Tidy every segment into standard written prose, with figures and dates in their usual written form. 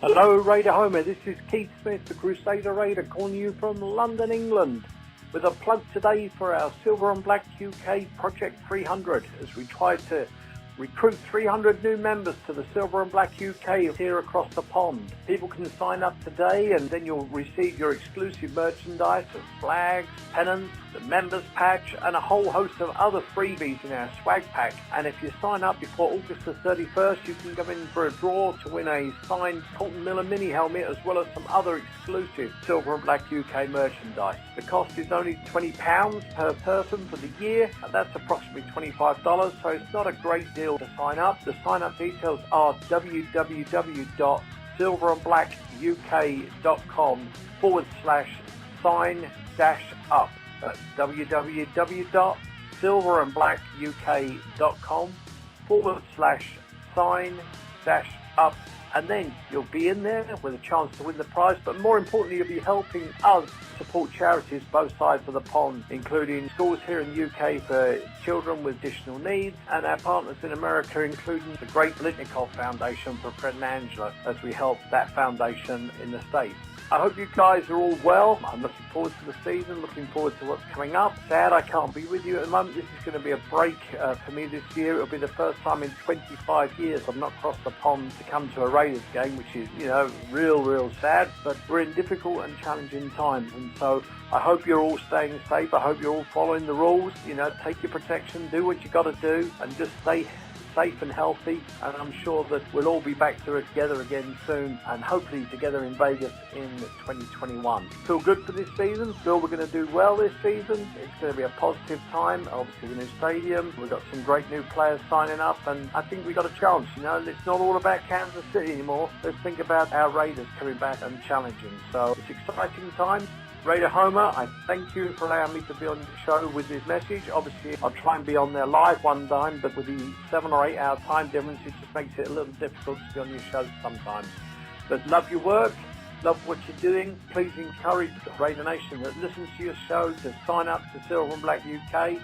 Hello, Raider Homer. This is Keith Smith, the Crusader Raider, calling you from London, England, with a plug today for our Silver and Black UK Project 300, as we try to recruit 300 new members to the Silver and Black UK here across the pond. People can sign up today and then you'll receive your exclusive merchandise of flags, pennants, the members patch and a whole host of other freebies in our swag pack. And if you sign up before August the 31st, you can go in for a draw to win a signed Colton Miller mini helmet as well as some other exclusive Silver and Black UK merchandise. The cost is only £20 per person for the year, and that's approximately $25, so it's not a great deal to sign up. The sign up details are www.silverandblackuk.com/sign-up. That's www.silverandblackuk.com/sign-up. And then you'll be in there with a chance to win the prize, but more importantly, you'll be helping us support charities both sides of the pond, including schools here in the UK for children with additional needs, and our partners in America, including the Great Blitnikoff Foundation for Fred and Angela, as we help that foundation in the States. I hope you guys are all well. I'm looking forward to the season, looking forward to what's coming up. Sad I can't be with you at the moment. This is going to be a break for me this year. It'll be the first time in 25 years I've not crossed the pond to come to a Raiders game, which is, real sad. But we're in difficult and challenging times, and so I hope you're all staying safe. I hope you're all following the rules. Take your protection, do what you got to do, and just stay safe and healthy, and I'm sure that we'll all be back together again soon, and hopefully together in Vegas in 2021. Feel good for this season. Feel we're going to do well this season. It's going to be a positive time. Obviously, the new stadium. We've got some great new players signing up, and I think we got a chance. It's not all about Kansas City anymore. Let's think about our Raiders coming back and challenging. So it's exciting times. Raider Homer, I thank you for allowing me to be on the show with this message. Obviously, I'll try and be on there live one time, but with the 7 or 8 hour time difference, it just makes it a little difficult to be on your show sometimes. But love your work, love what you're doing. Please encourage the Raider Nation that listens to your show to sign up to Silver and Black UK.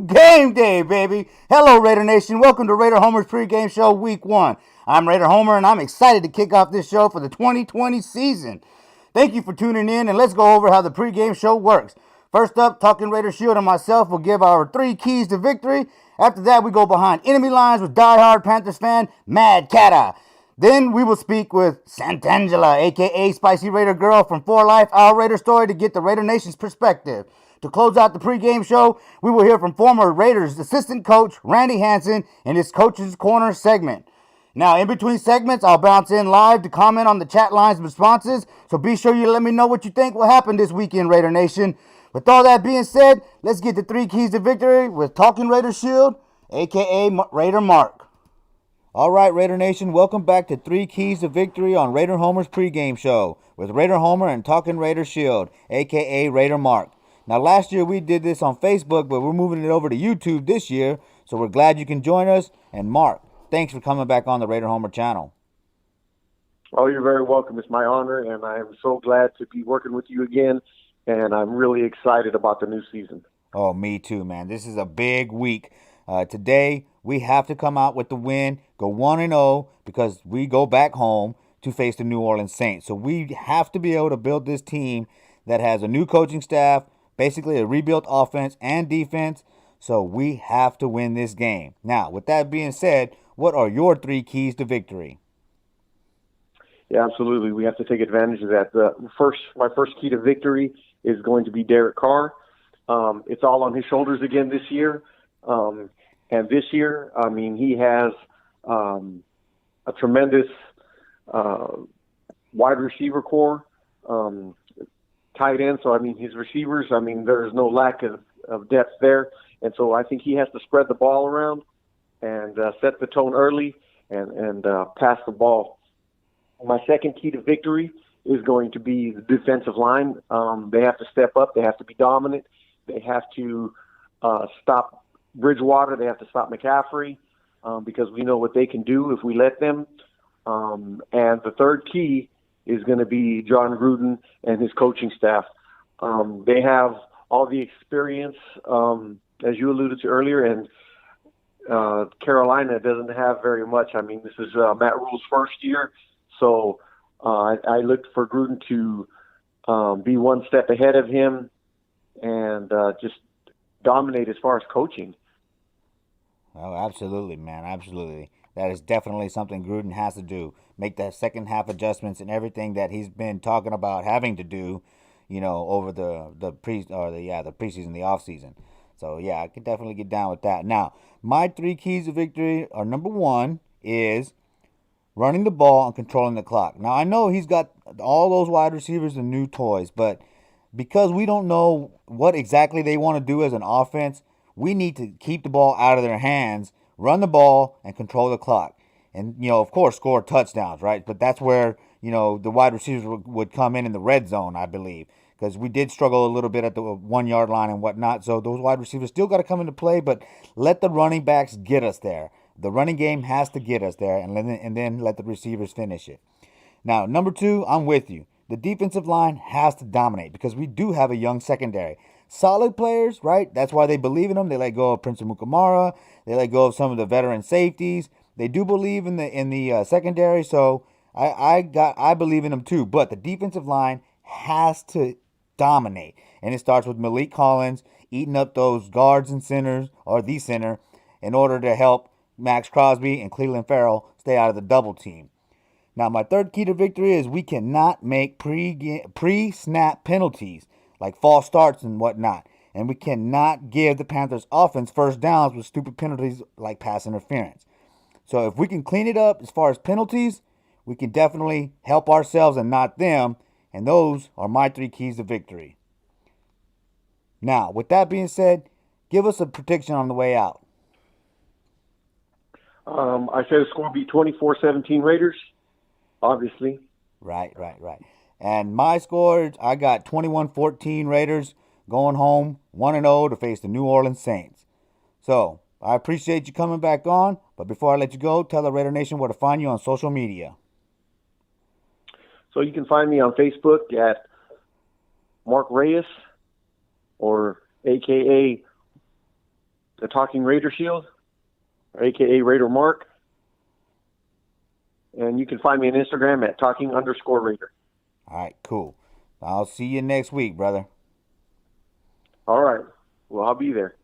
Game day, baby. Hello, Raider Nation. Welcome to Raider Homer's pregame show week 1. I'm Raider Homer, and I'm excited to kick off this show for the 2020 season. Thank you for tuning in, and let's go over how the pregame show works. First up, Talking Raider Shield and myself will give our 3 keys to victory. After that, we go behind enemy lines with diehard Panthers fan Mad Cattah. Then we will speak with Santangela, a.k.a. Spicy Raider Girl from 4 Life, our Raider story, to get the Raider Nation's perspective. To close out the pregame show, we will hear from former Raiders assistant coach Randy Hanson in his Coach's Corner segment. Now, in between segments, I'll bounce in live to comment on the chat lines responses, so be sure you let me know what you think will happen this weekend, Raider Nation. With all that being said, let's get the 3 keys to victory with Talking Raider Shield, a.k.a. Raider Mark. All right, Raider Nation, welcome back to 3 Keys to Victory on Raider Homer's pregame show with Raider Homer and Talking Raider Shield, a.k.a. Raider Mark. Now, last year we did this on Facebook, but we're moving it over to YouTube this year, so we're glad you can join us. And Mark, thanks for coming back on the Raider Homer channel. Oh, you're very welcome. It's my honor, and I am so glad to be working with you again, and I'm really excited about the new season. Oh, me too, man. This is a big week. Today, we have to come out with the win, go 1-0, because we go back home to face the New Orleans Saints. So we have to be able to build this team that has a new coaching staff, basically a rebuilt offense and defense. So we have to win this game. Now, with that being said, what are your 3 keys to victory? Yeah, absolutely. We have to take advantage of that. My first key to victory is going to be Derek Carr. It's all on his shoulders again this year. And this year, I mean, he has a tremendous wide receiver core, tight end. So, I mean, his receivers, I mean, there's no lack of depth there. And so I think he has to spread the ball around and set the tone early and pass the ball. My second key to victory is going to be the defensive line. They have to step up. They have to be dominant. They have to stop Bridgewater. They have to stop McCaffrey because we know what they can do if we let them. And the third key is going to be John Gruden and his coaching staff. They have all the experience, as you alluded to earlier, and Carolina doesn't have very much. I mean, this is Matt Rule's first year, so I looked for Gruden to be one step ahead of him and just dominate as far as coaching. Oh, absolutely, man, absolutely. That is definitely something Gruden has to do. Make the second half adjustments and everything that he's been talking about having to do, you know, over the preseason, the off season. So yeah, I can definitely get down with that. Now, my 3 keys to victory are: number 1 is running the ball and controlling the clock. Now, I know he's got all those wide receivers and new toys, but because we don't know what exactly they want to do as an offense, we need to keep the ball out of their hands, run the ball, and control the clock. And, you know, of course, score touchdowns, right? But that's where, you know, the wide receivers would come in the red zone, I believe, because we did struggle a little bit at the 1-yard line and whatnot. So those wide receivers still got to come into play, but let the running backs get us there. The running game has to get us there, and then let the receivers finish it. Now, number 2, I'm with you. The defensive line has to dominate because we do have a young secondary. Solid players, right? That's why they believe in them. They let go of Prince Amukamara. They let go of some of the veteran safeties. They do believe in the secondary, so I believe in them too. But the defensive line has to dominate, and it starts with Malik Collins eating up those guards and centers, or the center, in order to help Max Crosby and Cleveland Farrell stay out of the double team. Now, my third key to victory is we cannot make pre-snap penalties like false starts and whatnot. And we cannot give the Panthers offense first downs with stupid penalties like pass interference. So if we can clean it up as far as penalties, we can definitely help ourselves and not them. And those are my 3 keys to victory. Now, with that being said, give us a prediction on the way out. I said the score will be 24-17 Raiders, obviously. Right. And my score, I got 21-14 Raiders going home 1-0 to face the New Orleans Saints. So, I appreciate you coming back on, but before I let you go, tell the Raider Nation where to find you on social media. So you can find me on Facebook at Mark Reyes, or a.k.a. the Talking Raider Shield, a.k.a. Raider Mark. And you can find me on Instagram at talking_Raider. All right, cool. I'll see you next week, brother. All right. Well, I'll be there.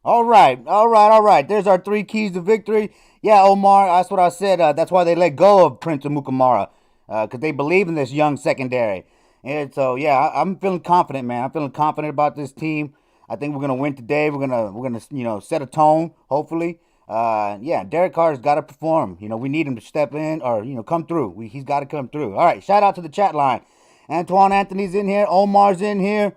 All right. There's our 3 keys to victory. Yeah, Omar, that's what I said. That's why they let go of Prince Amukamara, because they believe in this young secondary. And so, yeah, I'm feeling confident, man. I'm feeling confident about this team. I think we're gonna win today. We're gonna set a tone. Hopefully, yeah. Derek Carr's got to perform. We need him to step in or come through. He's got to come through. All right. Shout out to the chat line. Antoine Anthony's in here. Omar's in here.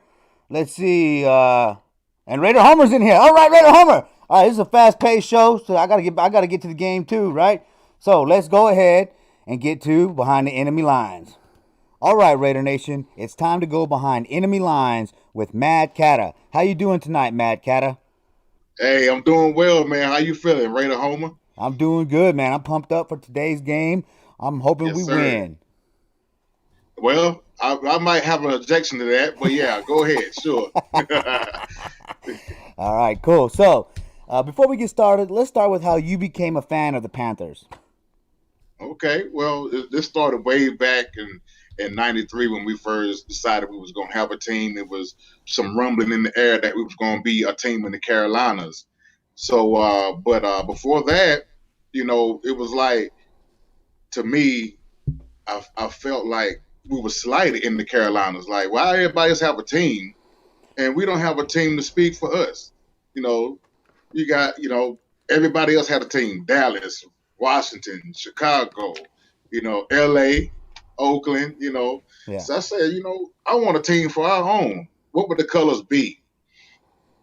Let's see. And Raider Homer's in here. All right, Raider Homer. All right, this is a fast-paced show, so I gotta get to the game too, right? So let's go ahead and get to behind the enemy lines. All right, Raider Nation, it's time to go behind enemy lines with Mad Cattah. How you doing tonight, Mad Cattah? Hey, I'm doing well, man. How you feeling, Raider Homer? I'm doing good, man. I'm pumped up for today's game. I'm hoping we win. Well, I might have an objection to that, but yeah, go ahead, sure. All right, cool. So, before we get started, let's start with how you became a fan of the Panthers. Okay, well, this started way back in '93 when we first decided we was going to have a team. It was some rumbling in the air that we was going to be a team in the Carolinas. So, but before that, it was like, to me, I felt like we were slighted in the Carolinas. Like, why everybody else have a team and we don't have a team to speak for us? You got, everybody else had a team. Dallas, Washington, Chicago, LA, Oakland, Yeah. So I said, I want a team for our own. What would the colors be?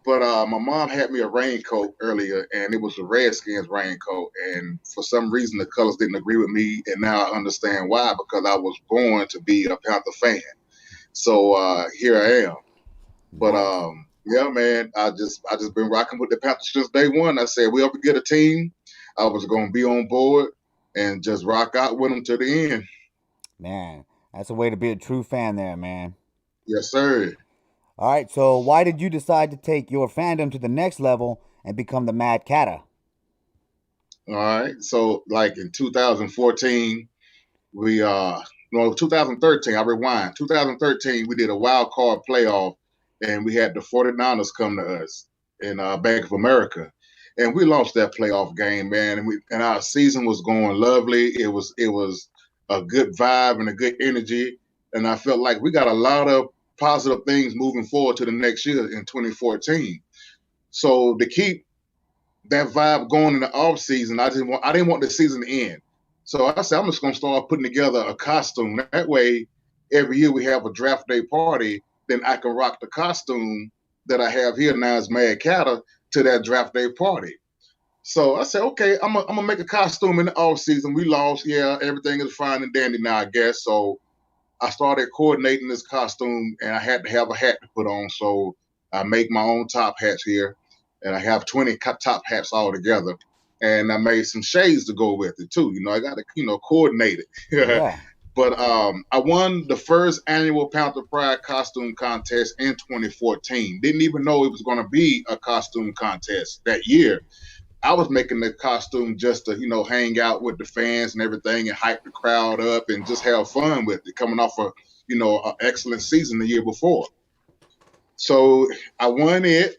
But my mom had me a raincoat earlier, and it was a Redskins raincoat. And for some reason, the colors didn't agree with me. And now I understand why, because I was born to be a Panther fan. So here I am. But yeah, man, I just been rocking with the Panthers since day one. I said, we ever get a team, I was going to be on board and just rock out with them to the end. Man, that's a way to be a true fan there, man. Yes, sir. All right, so why did you decide to take your fandom to the next level and become the Mad Cattah? All right, so like in 2014, we 2013, I rewind. 2013, we did a wild card playoff, and we had the 49ers come to us in Bank of America, and we lost that playoff game, man. And our season was going lovely. It was a good vibe and a good energy, and I felt like we got a lot of positive things moving forward to the next year in 2014. So to keep that vibe going in the off season, I didn't want the season to end. So I said, I'm just going to start putting together a costume. That way, every year we have a draft day party, then I can rock the costume that I have here now as Mad Cattah to that draft day party. So I said, okay, I'm gonna make a costume in the off season. We lost, yeah, everything is fine and dandy now, I guess. So I started coordinating this costume, and I had to have a hat to put on. So I make my own top hats here, and I have 20 top hats all together. And I made some shades to go with it too. I got to, coordinate it. Yeah. But I won the first annual Panther Pride costume contest in 2014. Didn't even know it was going to be a costume contest that year. I was making the costume just to, hang out with the fans and everything and hype the crowd up and just have fun with it, coming off an excellent season the year before. So I won it,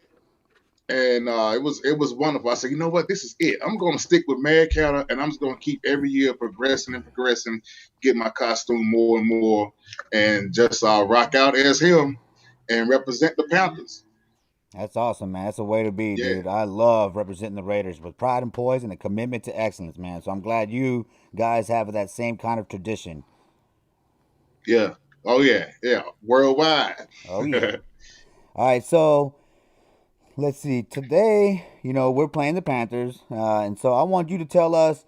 and it was wonderful. I said, you know what, this is it. I'm going to stick with Mad Cattah, and I'm just going to keep every year progressing, get my costume more and more, and just rock out as him and represent the Panthers. That's awesome, man. That's a way to be, Yeah. dude. I love representing the Raiders with pride and poise and a commitment to excellence, man. So I'm glad you guys have that same kind of tradition. Yeah. Oh, yeah. Yeah. Worldwide. Oh, yeah. All right, so let's see. Today, we're playing the Panthers, and so I want you to tell us,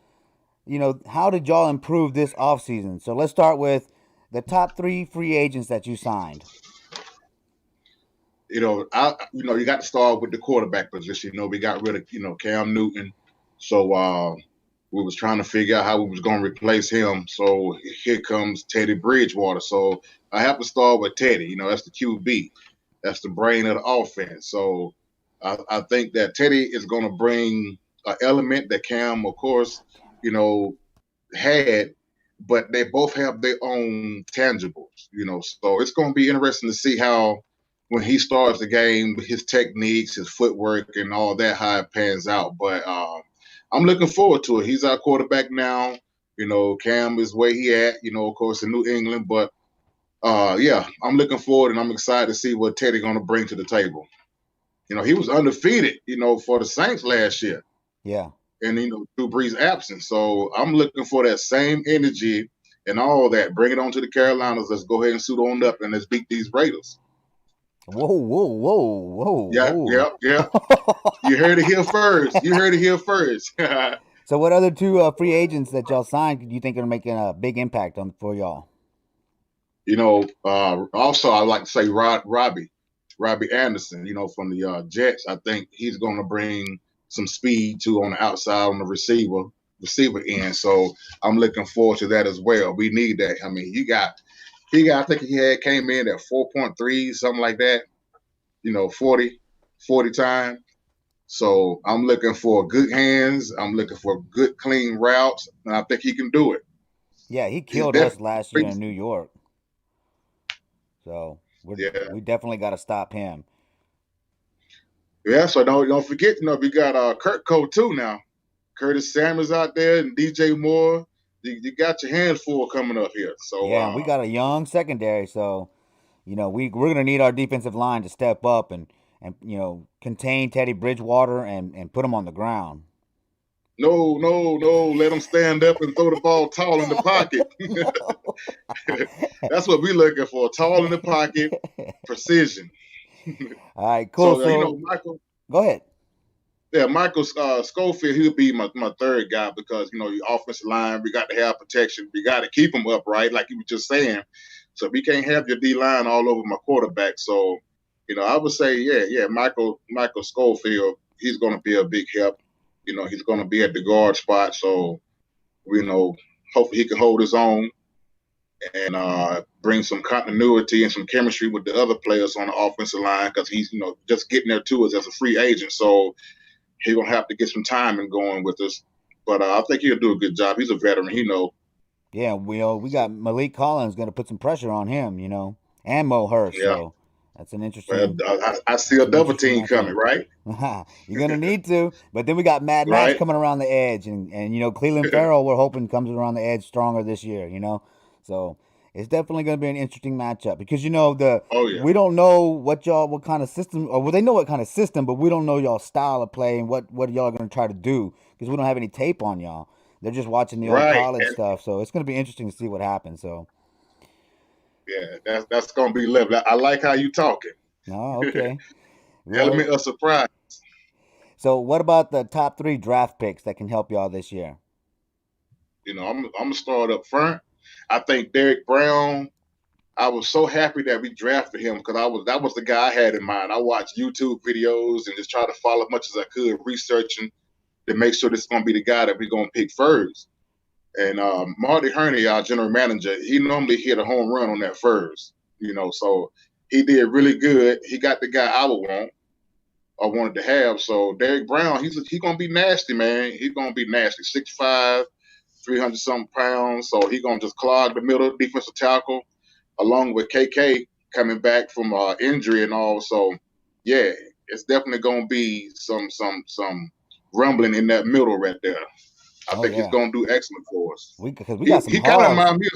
how did y'all improve this offseason? So let's start with the top 3 free agents that you signed. You got to start with the quarterback position. We got rid of, Cam Newton. So we was trying to figure out how we was going to replace him. So here comes Teddy Bridgewater. So I have to start with Teddy. That's the QB. That's the brain of the offense. So I think that Teddy is going to bring an element that Cam, of course, had, but they both have their own tangibles. So it's going to be interesting to see how when he starts the game, his techniques, his footwork, and all that, how it pans out. But I'm looking forward to it. He's our quarterback now. Cam is where he at. Of course, in New England, but yeah, I'm looking forward, and I'm excited to see what Teddy going to bring to the table. He was undefeated, for the Saints last year. Yeah. And, Drew Brees' absence. So I'm looking for that same energy and all that. Bring it on to the Carolinas. Let's go ahead and suit on up and let's beat these Raiders. Whoa, whoa, whoa, whoa. Yeah, whoa. yeah. You heard it here first. So what other two free agents that y'all signed do you think are making a big impact for y'all? Also, I'd like to say Robbie Anderson, from the Jets. I think he's going to bring some speed too on the outside on the receiver end. So I'm looking forward to that as well. We need that. I mean, I think he came in at 4.3, something like that, 40 time. So I'm looking for good hands. I'm looking for good, clean routes. And I think he can do it. Yeah, he killed us last year in New York. So we definitely got to stop him. Yeah, so don't forget, we got Kurtco too now. Curtis Samuels out there and DJ Moore. You got your hands full coming up here. So yeah, we got a young secondary. So we're gonna need our defensive line to step up and contain Teddy Bridgewater and put him on the ground. No, let him stand up and throw the ball tall in the pocket. That's what we're looking for, tall in the pocket, precision. All right, cool. So Michael, go ahead. Yeah, Michael Schofield, he'll be my third guy because, the offensive line, we got to have protection. We got to keep him upright, like you were just saying. So we can't have your D-line all over my quarterback. So, I would say, Michael Schofield, he's going to be a big help. He's going to be at the guard spot. So, hopefully he can hold his own and bring some continuity and some chemistry with the other players on the offensive line because he's, just getting there to us as a free agent. So he's going to have to get some timing going with us. But I think he'll do a good job. He's a veteran. He knows. Yeah, we got Malik Collins going to put some pressure on him, and Mo Hurst. Yeah. So that's an interesting. Well, I see a double team coming, right? You're going to need to. But then we got Mad Max coming around the edge. And Cleveland Farrell, we're hoping, comes around the edge stronger this year, So it's definitely going to be an interesting matchup because, we don't know what kind of system, or they know what kind of system, but we don't know y'all style of play and what y'all are going to try to do because we don't have any tape on y'all. They're just watching the old college stuff, so it's going to be interesting to see what happens. So, yeah, that's going to be lovely. I like how you talking. Oh, okay. Element of surprise. So, what about the top 3 draft picks that can help y'all this year? I'm gonna start up front. I think Derek Brown. I was so happy that we drafted him because that was the guy I had in mind. I watched YouTube videos and just try to follow as much as I could, researching to make sure this is going to be the guy that we're going to pick first. And Marty Herney, our general manager, he normally hit a home run on that first, so he did really good. He got the guy I wanted to have. So Derek Brown, he's going to be nasty, man. He's going to be nasty. 6'5", 300-something pounds. So he's going to just clog the middle defensive tackle along with KK coming back from injury and all. So, yeah, it's definitely going to be some rumbling in that middle right there. I think he's going to do excellent for us. Because we got some hogs. He kind of reminds me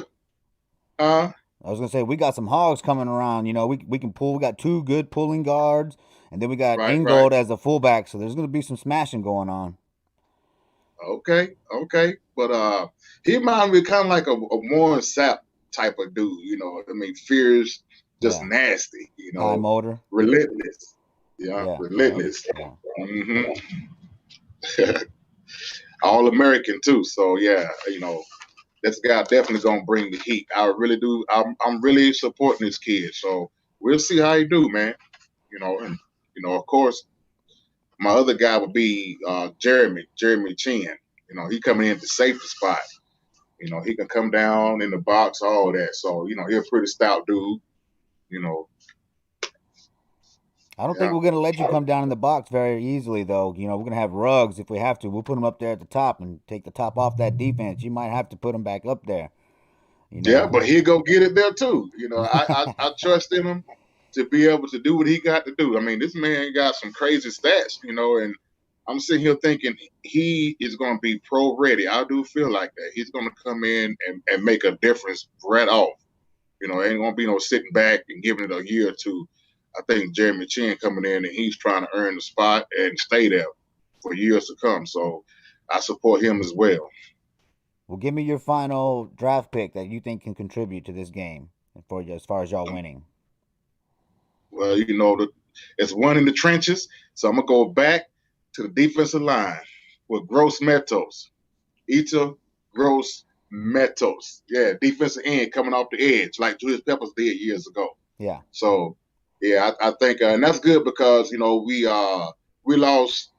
of, I was going to say, we got some hogs coming around. We can pull. We got 2 good pulling guards, and then we got Ingold as a fullback. So there's going to be some smashing going on. Okay. But he reminds me kind of like a Warren Sapp type of dude, fierce, just nasty, high motor, relentless. Yeah. Relentless. Yeah. Mm-hmm. All American too. So yeah, this guy definitely gonna bring the heat. I really do. I'm really supporting this kid. So we'll see how he do, man. And of course, my other guy would be Jeremy Chin. He coming in at the safety spot. He can come down in the box, all that. So, he's a pretty stout dude, I don't think Yeah. we're going to let you come down in the box very easily, though. You know, we're going to have Ruggs if we have to. We'll put him up there at the top and take the top off that defense. You might have to put him back up there, you Yeah, know. but he'll go get it there too. You know, I trust in him to be able to do what he got to do. I mean, this man got some crazy stats, you know, and I'm sitting here thinking he is going to be pro ready. I do feel like that. He's going to come in and make a difference right off. You know, ain't going to be no sitting back and giving it a year or two. I think Jeremy Chin coming in and he's trying to earn the spot and stay there for years to come. So I support him as well. Well, give me your final draft pick that you think can contribute to this game for as far as y'all winning. Well, you know, it's one in the trenches. So I'm going to go back to the defensive line with Gross Metos. Ita Gross Metos. Yeah, defensive end coming off the edge like Julius Peppers did years ago. Yeah. So, yeah, I think, and that's good because, you know, we lost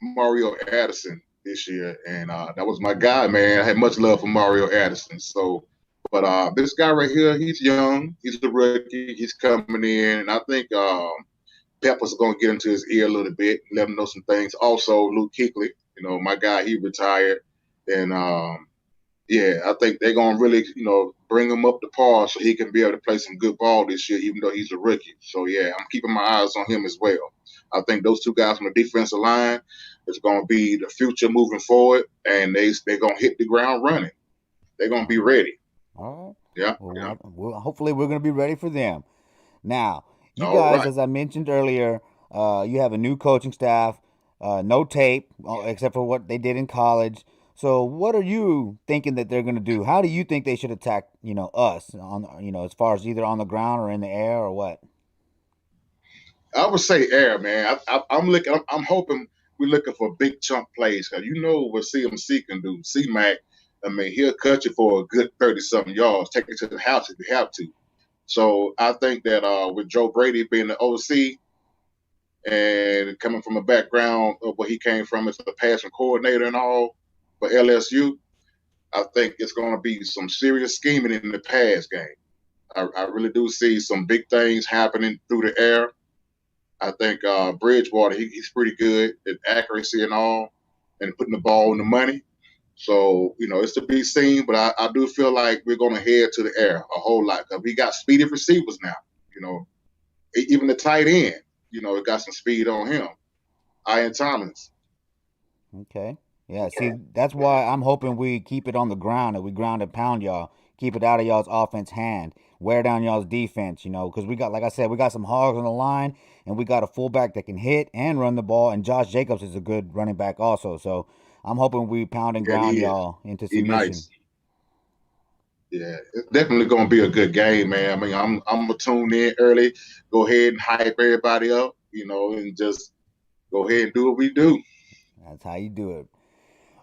Mario Addison this year, and that was my guy, man. I had much love for Mario Addison. So, but this guy right here, he's young. He's the rookie. He's coming in, and I think Pepper's going to get into his ear a little bit, let him know some things. Also, Luke Kuechly, you know, my guy, he retired, and yeah, I think they're going to really, you know, bring him up to par so he can be able to play some good ball this year, even though he's a rookie. So, yeah, I'm keeping my eyes on him as well. I think those two guys on the defensive line is going to be the future moving forward, and they're going to hit the ground running. They're going to be ready. All right. Yeah. Well, hopefully we're going to be ready for them. Now, you All guys, right. as I mentioned earlier, you have a new coaching staff, no tape except for what they did in college. So, what are you thinking that they're going to do? How do you think they should attack, you know, us on, you know, as far as either on the ground or in the air or what? I would say air, man. I'm looking. I'm hoping we're looking for big chunk plays because you know what CMC can do. C-Mac, I mean, he'll cut you for a good 30-something yards, take it to the house if you have to. So I think that with Joe Brady being the OC and coming from a background of where he came from as a passing coordinator and all for LSU, I think it's going to be some serious scheming in the pass game. I really do see some big things happening through the air. I think Bridgewater, he's pretty good at accuracy and all, and putting the ball in the money. So, you know, it's to be seen, but I do feel like we're going to head to the air a whole lot because we got speedy receivers now. You know, even the tight end, you know, it got some speed on him. Ian Thomas. Okay. Yeah, see, that's why I'm hoping we keep it on the ground, that we ground and pound y'all, keep it out of y'all's offense hand, wear down y'all's defense, you know, because we got, like I said, we got some hogs on the line, and we got a fullback that can hit and run the ball, and Josh Jacobs is a good running back also. So I'm hoping we pound and Yeah, ground he is. y'all into He's submission. nice. Yeah, it's definitely going to be a good game, man. I mean, I'm gonna tune in early, go ahead and hype everybody up, you know, and just go ahead and do what we do. That's how you do it.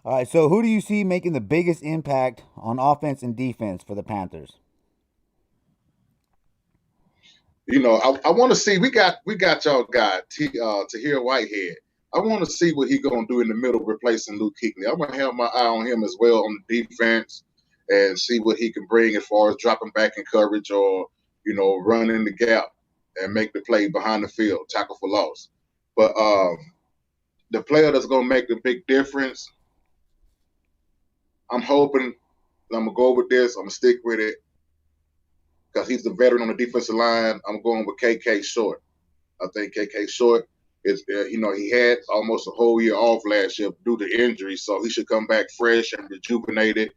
All right, so who do you see making the biggest impact on offense and defense for the Panthers? You know, I want to see. We got y'all guy Tahir Whitehead. I want to see what he gonna do in the middle, replacing Luke Kuechly. I'm gonna have my eye on him as well on the defense and see what he can bring as far as dropping back in coverage or running the gap and make the play behind the field, tackle for loss. But the player that's gonna make the big difference, I'm hoping. I'm gonna go with this. I'm gonna stick with it because he's the veteran on the defensive line. I'm going with KK Short. I think KK Short is, he had almost a whole year off last year due to injury, so he should come back fresh and rejuvenated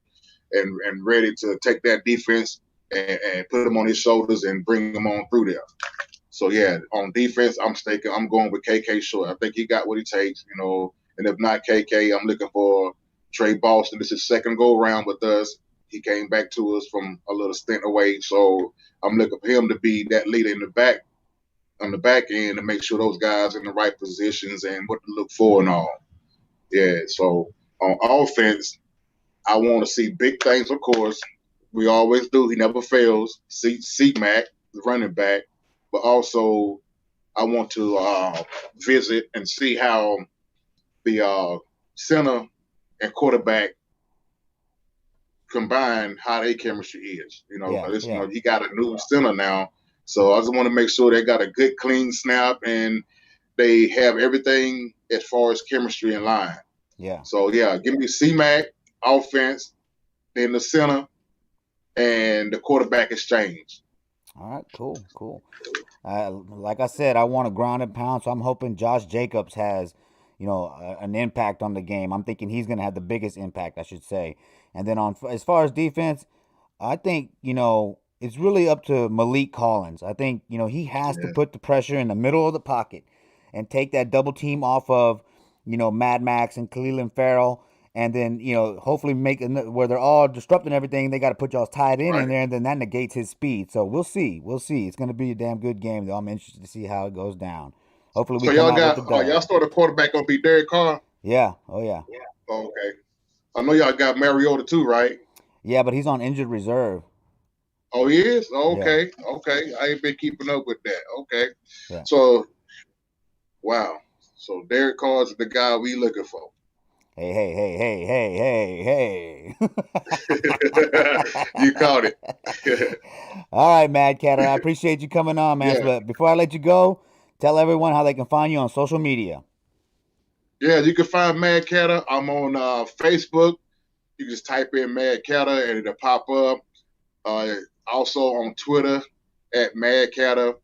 and ready to take that defense and put him on his shoulders and bring him on through there. So yeah, on defense, I'm going with KK Short. I think he got what he takes, and if not KK, I'm looking for Trey Boston. This is second go around with us. He came back to us from a little stint away, so I'm looking for him to be that leader in the back on the back end to make sure those guys in the right positions and what to look for and all. Yeah, so on offense, I want to see big things, of course. We always do. He never fails. C-Mac, the running back. But also, I want to visit and see how the center and quarterback combine, how their chemistry is. Yeah. He got a new center now So I just want to make sure they got a good, clean snap and they have everything as far as chemistry in line. Yeah. So, yeah, give me C-Mac, offense, then the center, and the quarterback exchange. All right, cool. Like I said, I want a ground and pound, so I'm hoping Josh Jacobs has, an impact on the game. I'm thinking he's going to have the biggest impact, I should say. And then as far as defense, I think, it's really up to Malik Collins. I think, he has to Yeah. put the pressure in the middle of the pocket and take that double team off of, Mad Max and Cleveland Farrell. And then, hopefully make where they're all disrupting everything. They got to put y'all's tight end in Right. there, and then that negates his speed. So we'll see. It's going to be a damn good game, though. I'm interested to see how it goes down. Hopefully we So come y'all out with got the dub. y'all started quarterback gonna be Derek Carr? Yeah. Oh, yeah. Oh, okay. I know y'all got Mariota too, right? Yeah, but he's on injured reserve. Oh, he is? Oh, Yeah. okay. I ain't been keeping up with that. Okay. Yeah. So, wow. So Derek Carr is the guy we looking for. Hey. You caught it. All right, Mad Cattah. I appreciate you coming on, man. Yeah. But before I let you go, tell everyone how they can find you on social media. Yeah, you can find Mad Cattah. I'm on Facebook. You can just type in Mad Cattah and it'll pop up. Also on Twitter at Mad Cattah.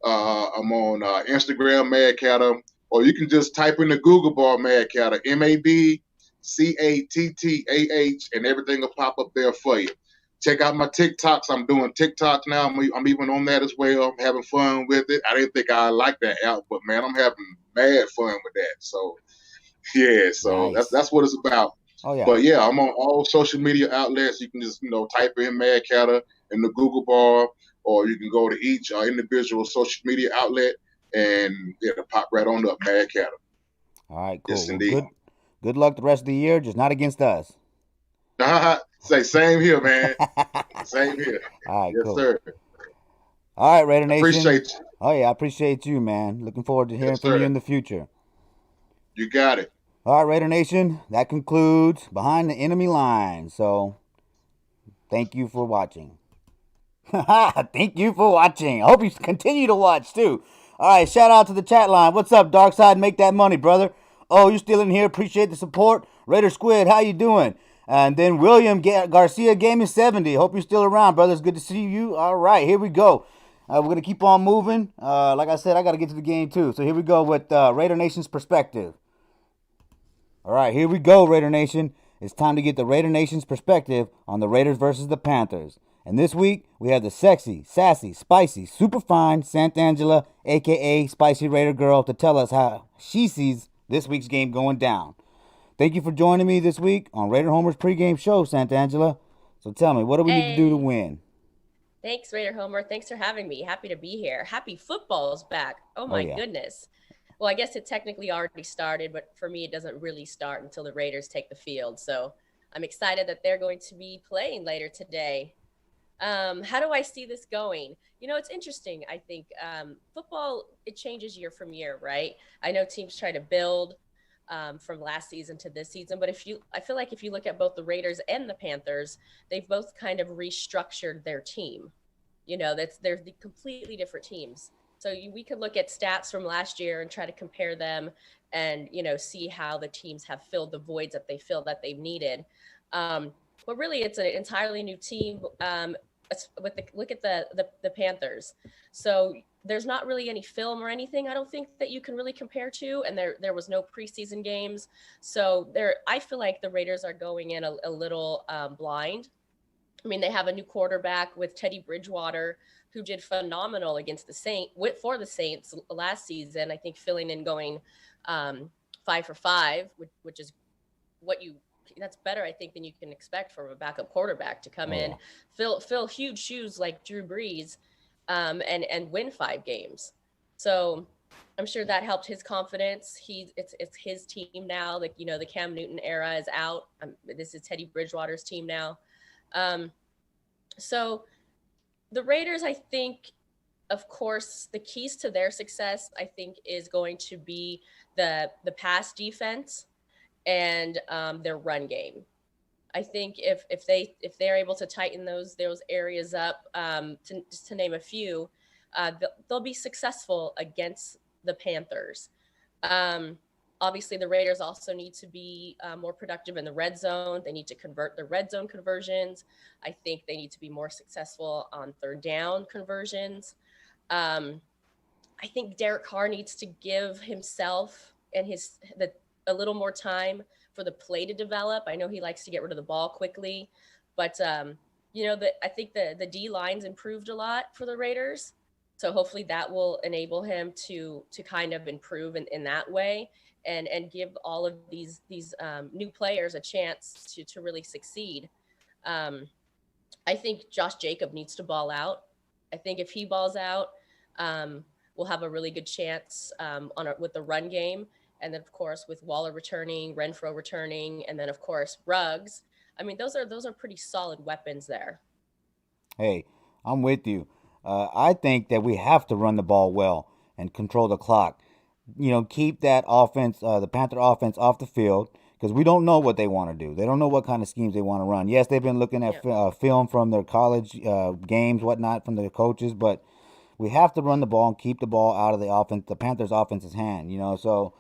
I'm on Instagram, Mad Cattah, or you can just type in the Google bar Mad Cattah, MADCATTAH, and everything will pop up there for you. Check out my TikToks. I'm doing TikToks now. I'm even on that as well. I'm having fun with it. I didn't think I liked that app, but man, I'm having mad fun with that. So yeah, so Nice. that's what it's about. Oh, yeah. But yeah, I'm on all social media outlets. You can just type in Mad Cattah in the Google bar, or you can go to each individual social media outlet and it'll pop right on up, Mad Cattah. All right, cool. Yes, Well, indeed. good luck the rest of the year, just not against us. Say same here, man. Same here. All right, Yes, cool. sir. All right, Raider Nation. Appreciate you. Oh, yeah, I appreciate you, man. Looking forward to hearing Yes, from you sir. in the future. You got it. All right, Raider Nation, that concludes Behind the Enemy Line. So, thank you for watching. Thank you for watching. I hope you continue to watch, too. All right, shout out to the chat line. What's up, Darkside? Make that money, brother. Oh, you still in here? Appreciate the support. Raider Squid, how you doing? And then William Garcia Gaming 70. Hope you're still around, brother. It's good to see you. All right, here we go. We're going to keep on moving. Like I said, I got to get to the game, too. So here we go with Raider Nation's perspective. All right, here we go, Raider Nation. It's time to get the Raider Nation's perspective on the Raiders versus the Panthers. And this week, we have the sexy, sassy, spicy, super fine Santangela, a.k.a. Spicy Raider Girl, to tell us how she sees this week's game going down. Thank you for joining me this week on Raider Homer's pregame show, Santangela. So tell me, what do we need to do to win? Thanks, Raider Homer. Thanks for having me. Happy to be here. Happy football's back. Oh, my goodness. Well, I guess it technically already started, but for me, it doesn't really start until the Raiders take the field. So I'm excited that they're going to be playing later today. How do I see this going? It's interesting. I think football, it changes year from year, right? I know teams try to build from last season to this season, but I feel like if you look at both the Raiders and the Panthers, they've both kind of restructured their team. They're the completely different teams. So we could look at stats from last year and try to compare them and, see how the teams have filled the voids that they feel that they've needed. But really, it's an entirely new team. Look at the Panthers. So there's not really any film or anything, I don't think, that you can really compare to. And there was no preseason games. So I feel like the Raiders are going in a little blind. I mean, they have a new quarterback with Teddy Bridgewater, who did phenomenal against for the Saints last season. I think filling in going 5 for 5, which is that's better, I think, than you can expect from a backup quarterback to come in, fill huge shoes like Drew Brees, and win 5 games. So I'm sure that helped his confidence. It's his team now. Like, the Cam Newton era is out. This is Teddy Bridgewater's team now. So the Raiders, I think, of course, the keys to their success, I think, is going to be the pass defense and their run game. I think if they're able to tighten those areas up, just to name a few, they'll be successful against the Panthers. Um, Obviously, the Raiders also need to be more productive in the red zone. They need to convert the red zone conversions. I think they need to be more successful on third down conversions. Um, I think Derek Carr needs to give himself and a little more time for the play to develop. I know he likes to get rid of the ball quickly, but I think the D lines improved a lot for the Raiders, so hopefully that will enable him to kind of improve in that way and give all of these new players a chance to really succeed. Um, I think Josh Jacob needs to ball out. I think if he balls out, um, we'll have a really good chance with the run game. And then, of course, with Waller returning, Renfro returning, and then, of course, Ruggs. I mean, those are pretty solid weapons there. Hey, I'm with you. I think that we have to run the ball well and control the clock. Keep that offense, the Panther offense, off the field because we don't know what they want to do. They don't know what kind of schemes they want to run. Yes, they've been looking at film from their college games, whatnot, from their coaches, but we have to run the ball and keep the ball out of the Panthers' offense's hand. So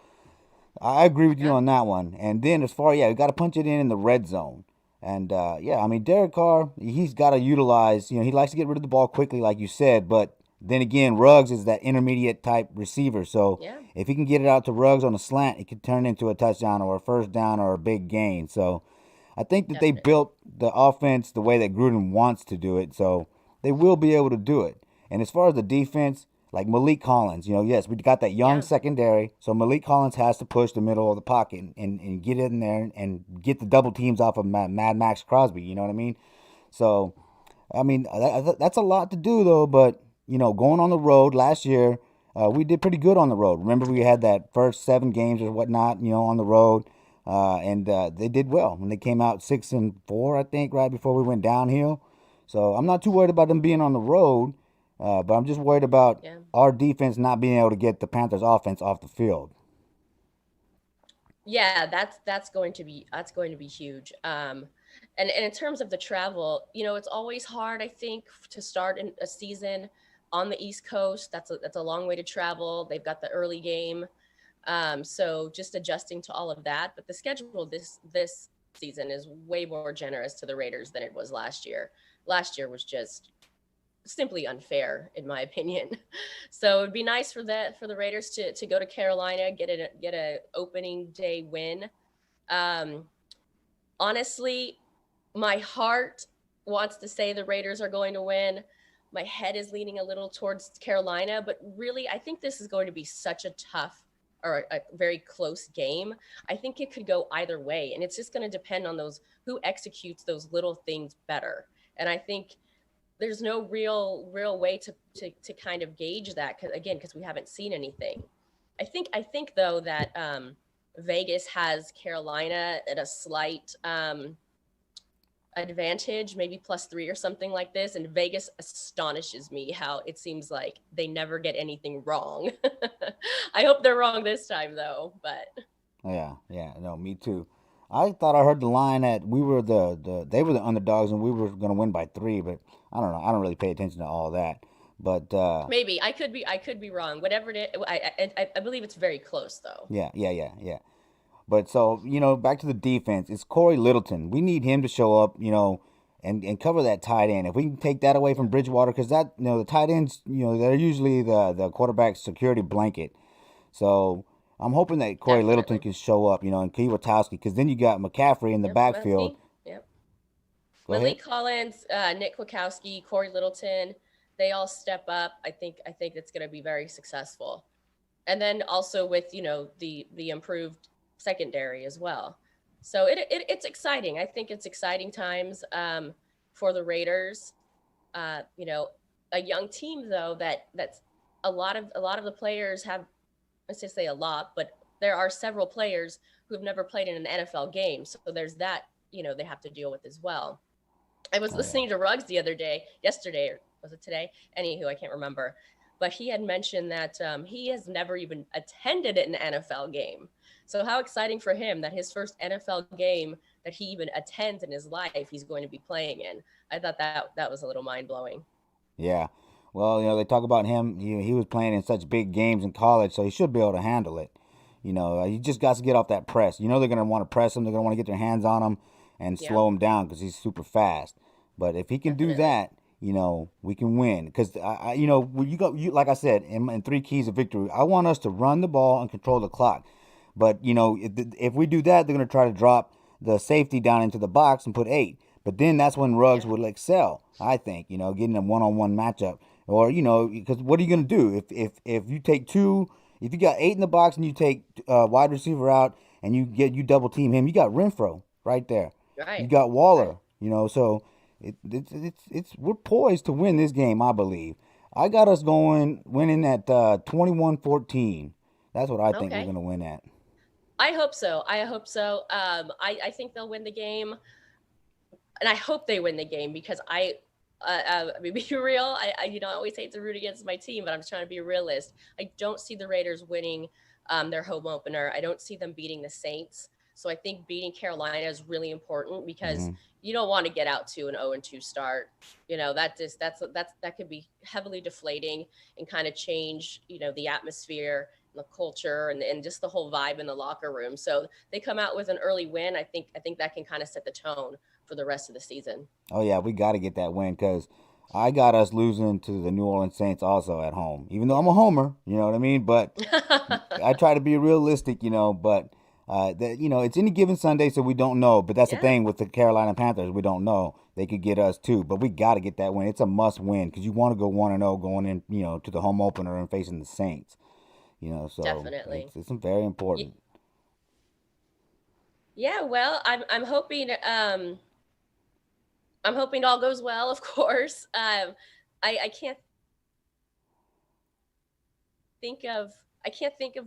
I agree with you on that one. And then as far, we got to punch it in the red zone. And I mean, Derek Carr, he's got to utilize. He likes to get rid of the ball quickly, like you said. But then again, Ruggs is that intermediate type receiver. So if he can get it out to Ruggs on a slant, it could turn into a touchdown or a first down or a big gain. So I think that they built the offense the way that Gruden wants to do it. So they will be able to do it. And as far as the defense, like Malik Collins, yes, we got that young secondary. So Malik Collins has to push the middle of the pocket and get in there and get the double teams off of Mad Max Crosby. You know what I mean? So, I mean, that's a lot to do, though. But, going on the road last year, we did pretty good on the road. Remember, we had that first 7 games or whatnot, on the road. And they did well when they came out 6-4, I think, right before we went downhill. So I'm not too worried about them being on the road. But I'm just worried about our defense not being able to get the Panthers' offense off the field. Yeah, that's going to be huge. And in terms of the travel, it's always hard, I think, to start a season on the East Coast. That's a long way to travel. They've got the early game, so just adjusting to all of that. But the schedule this season is way more generous to the Raiders than it was last year. Last year was just simply unfair, in my opinion. So it'd be nice for the Raiders to go to Carolina, get a opening day win. Honestly, my heart wants to say the Raiders are going to win. My head is leaning a little towards Carolina, but really, I think this is going to be such a tough or a very close game. I think it could go either way, and it's just going to depend on who executes those little things better. And I think there's no real way to kind of gauge that because we haven't seen anything. I think though that Vegas has Carolina at a slight advantage, maybe +3 or something like this. And Vegas astonishes me how it seems like they never get anything wrong. I hope they're wrong this time though, but no, me too. I thought I heard the line that they were the underdogs and we were going to win by 3, but I don't know. I don't really pay attention to all that. But maybe I could be wrong. Whatever it is, I believe it's very close though. Yeah. But so, back to the defense. It's Corey Littleton. We need him to show up, and cover that tight end. If we can take that away from Bridgewater, because that, the tight ends, they're usually the quarterback's security blanket. So I'm hoping that Corey Littleton can show up, and Kiwatowski, because then you got McCaffrey in the backfield. Malik Collins, Nick Kwiatkowski, Corey Littleton, they all step up. I think it's going to be very successful. And then also with, the improved secondary as well. So it's exciting. I think it's exciting times for the Raiders. A young team though that's a lot of the players have, let's just say a lot, but there are several players who have never played in an NFL game. So there's that, they have to deal with as well. I was listening to Ruggs yesterday, or was it today? Anywho, I can't remember. But he had mentioned that he has never even attended an NFL game. So how exciting for him that his first NFL game that he even attends in his life, he's going to be playing in. I thought that was a little mind-blowing. Yeah. Well, they talk about him. He was playing in such big games in college, so he should be able to handle it. He just got to get off that press. They're going to want to press him. They're going to want to get their hands on him and slow him down because he's super fast. But if he can do that, we can win. Because when like I said, in 3 keys of victory, I want us to run the ball and control the clock. But if we do that, they're going to try to drop the safety down into the box and put 8. But then that's when Ruggs will excel. I think getting a one-on-one matchup, or because what are you going to do if you take 2? If you got 8 in the box and you take wide receiver out and you double team him, you got Renfro right there. Right. You got Waller. So we're poised to win this game. I believe. I got us winning at 21-14. That's what I think we're going to win at. I hope so. I think they'll win the game, and I hope they win the game because I mean, be real. I always hate to root against my team, but I'm just trying to be a realist. I don't see the Raiders winning their home opener. I don't see them beating the Saints. So I think beating Carolina is really important because you don't want to get out to an 0-2 start. That could be heavily deflating and kind of change, the atmosphere, the culture, and just the whole vibe in the locker room. So they come out with an early win. I think that can kind of set the tone for the rest of the season. Oh yeah, we got to get that win because I got us losing to the New Orleans Saints also at home. Even though I'm a homer, you know what I mean. But I try to be realistic, But it's any given Sunday, so we don't know. But that's the thing with the Carolina Panthers, we don't know. They could get us too, but we got to get that win. It's a must win because you want to go 1-0 going in, to the home opener and facing the Saints. So definitely it's very important. Yeah, well, I'm hoping. I'm hoping all goes well, of course. I can't think of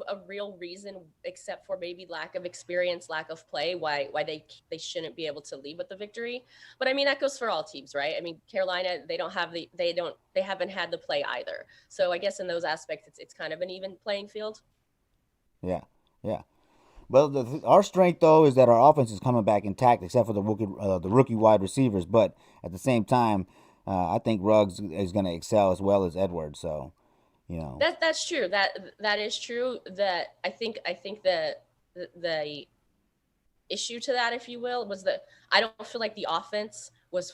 a real reason except for maybe lack of experience, lack of play, why they shouldn't be able to leave with the victory. But I mean, that goes for all teams, right? I mean, Carolina, they haven't had the play either. So I guess in those aspects, it's kind of an even playing field. Yeah. Well, our strength though is that our offense is coming back intact, except for the rookie wide receivers. But at the same time, I think Ruggs is going to excel as well as Edwards. So, that's true. That is true. That I think the issue to that, if you will, was that I don't feel like the offense was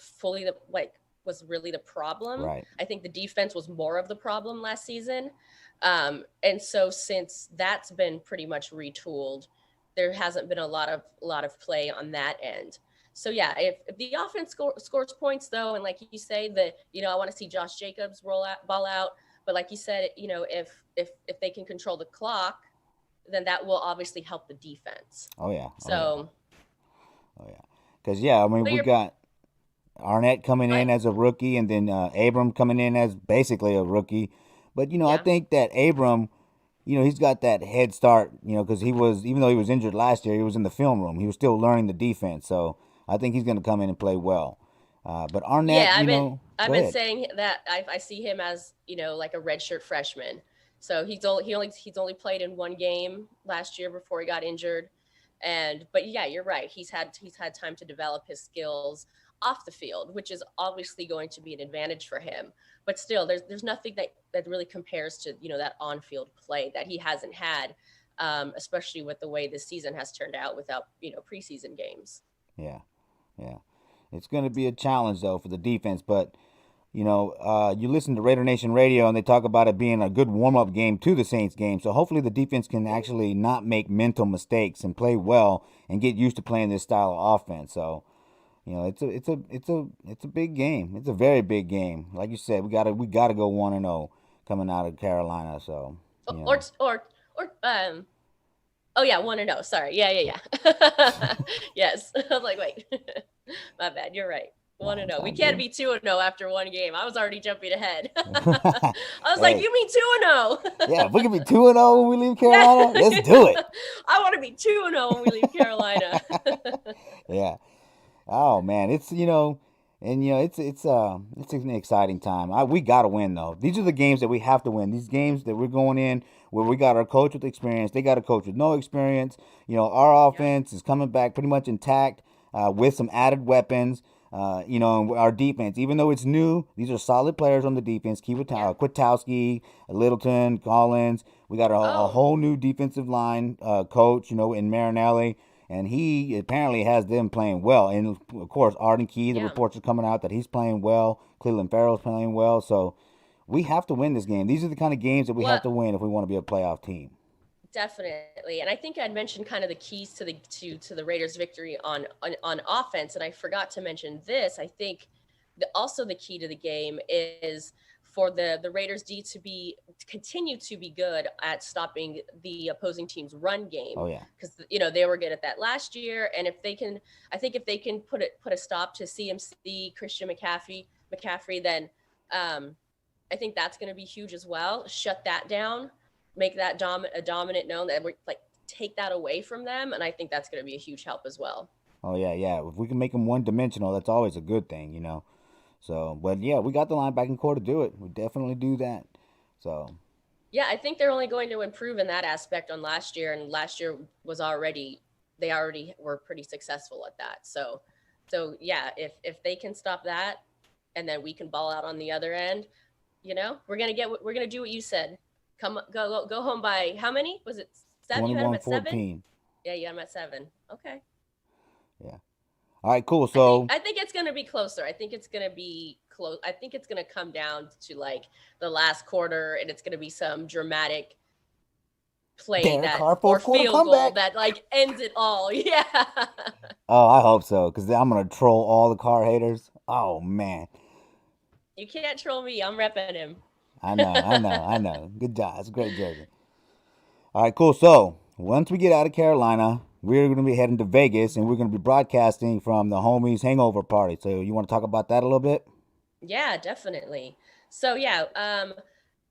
was really the problem. Right. I think the defense was more of the problem last season. And so since that's been pretty much retooled, there hasn't been a lot of play on that end. So yeah, if the offense scores points though, and like you say that, I want to see Josh Jacobs ball out, but like you said, if they can control the clock, then that will obviously help the defense. Oh yeah. So. Oh yeah. Because I mean we got Arnett coming in as a rookie, and then Abram coming in as basically a rookie. But I think that Abram, he's got that head start, because even though he was injured last year, he was in the film room. He was still learning the defense. So I think he's going to come in and play well. But Arnett, I've been saying that I see him as, like a redshirt freshman. So he's only played in 1 game last year before he got injured. But yeah, you're right. He's had time to develop his skills off the field, which is obviously going to be an advantage for him. But still, there's nothing that really compares to, that on-field play that he hasn't had, especially with the way this season has turned out without, preseason games. Yeah. It's going to be a challenge, though, for the defense. But, you listen to Raider Nation Radio, and they talk about it being a good warm-up game to the Saints game. So hopefully the defense can actually not make mental mistakes and play well and get used to playing this style of offense. So, it's a big game. It's a very big game. Like you said, we gotta go 1-0 coming out of Carolina. So or 1-0. Sorry, yeah. Yes, I was like, wait, my bad. You're right. 1-0. We can't be 2-0 after 1 game. I was already jumping ahead. I was like, you mean 2-0? Yeah, if we can be 2-0 when we leave Carolina, let's do it. I want to be 2-0 when we leave Carolina. Yeah. Oh man, it's it's an exciting time. We gotta win though. These are the games that we have to win. These games that we're going in where we got our coach with experience, they got a coach with no experience. Our offense is coming back pretty much intact with some added weapons. Our defense, even though it's new, these are solid players on the defense. Kwiatkowski, Littleton, Collins. We got a whole new defensive line coach, in Marinelli. And he apparently has them playing well. And, of course, Arden Key, the reports are coming out that he's playing well. Cleveland Farrell's playing well. So we have to win this game. These are the kind of games that we have to win if we want to be a playoff team. Definitely. And I think I'd mentioned kind of the keys to the Raiders' victory on offense. And I forgot to mention this. I think also the key to the game is for the Raiders D to continue to be good at stopping the opposing team's run game. Oh yeah. Because they were good at that last year. And if they can put a stop to CMC, Christian McCaffrey, then I think that's going to be huge as well. Shut that down. Make that a dominant known, that we're take that away from them, and I think that's going to be a huge help as well. Oh yeah. If we can make them one-dimensional, that's always a good thing, So, but yeah, we got the linebacking core to do it. We definitely do that. So. Yeah, I think they're only going to improve in that aspect on last year, and last year they already were pretty successful at that. So yeah, if they can stop that, and then we can ball out on the other end, we're gonna do what you said. Go home by how many? Was it 7? You had them at 7? Yeah, you had them at 7. Okay. Yeah. All right, cool. So I think it's going to be closer. I think it's going to be close. I think it's going to come down to the last quarter, and it's going to be some dramatic play or field goal that ends it all. Yeah. Oh, I hope so, because I'm going to troll all the Carr haters. Oh, man. You can't troll me. I'm repping him. I know. Good job. It's a great jersey. All right, cool. So once we get out of Carolina, we're going to be heading to Vegas, and we're going to be broadcasting from the homies' hangover party. So you want to talk about that a little bit? Yeah, definitely. So yeah,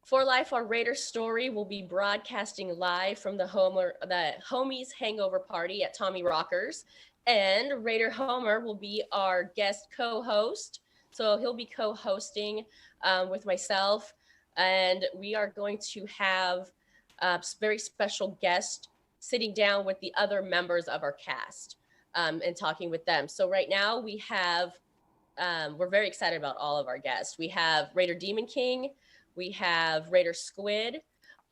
For Life, our Raider story will be broadcasting live from the homies' hangover party at Tommy Rockers, and Raider Homer will be our guest co-host. So he'll be co-hosting with myself. And we are going to have a very special guest sitting down with the other members of our cast and talking with them. So right now we have, we're very excited about all of our guests. We have Raider Demon King. We have Raider Squid,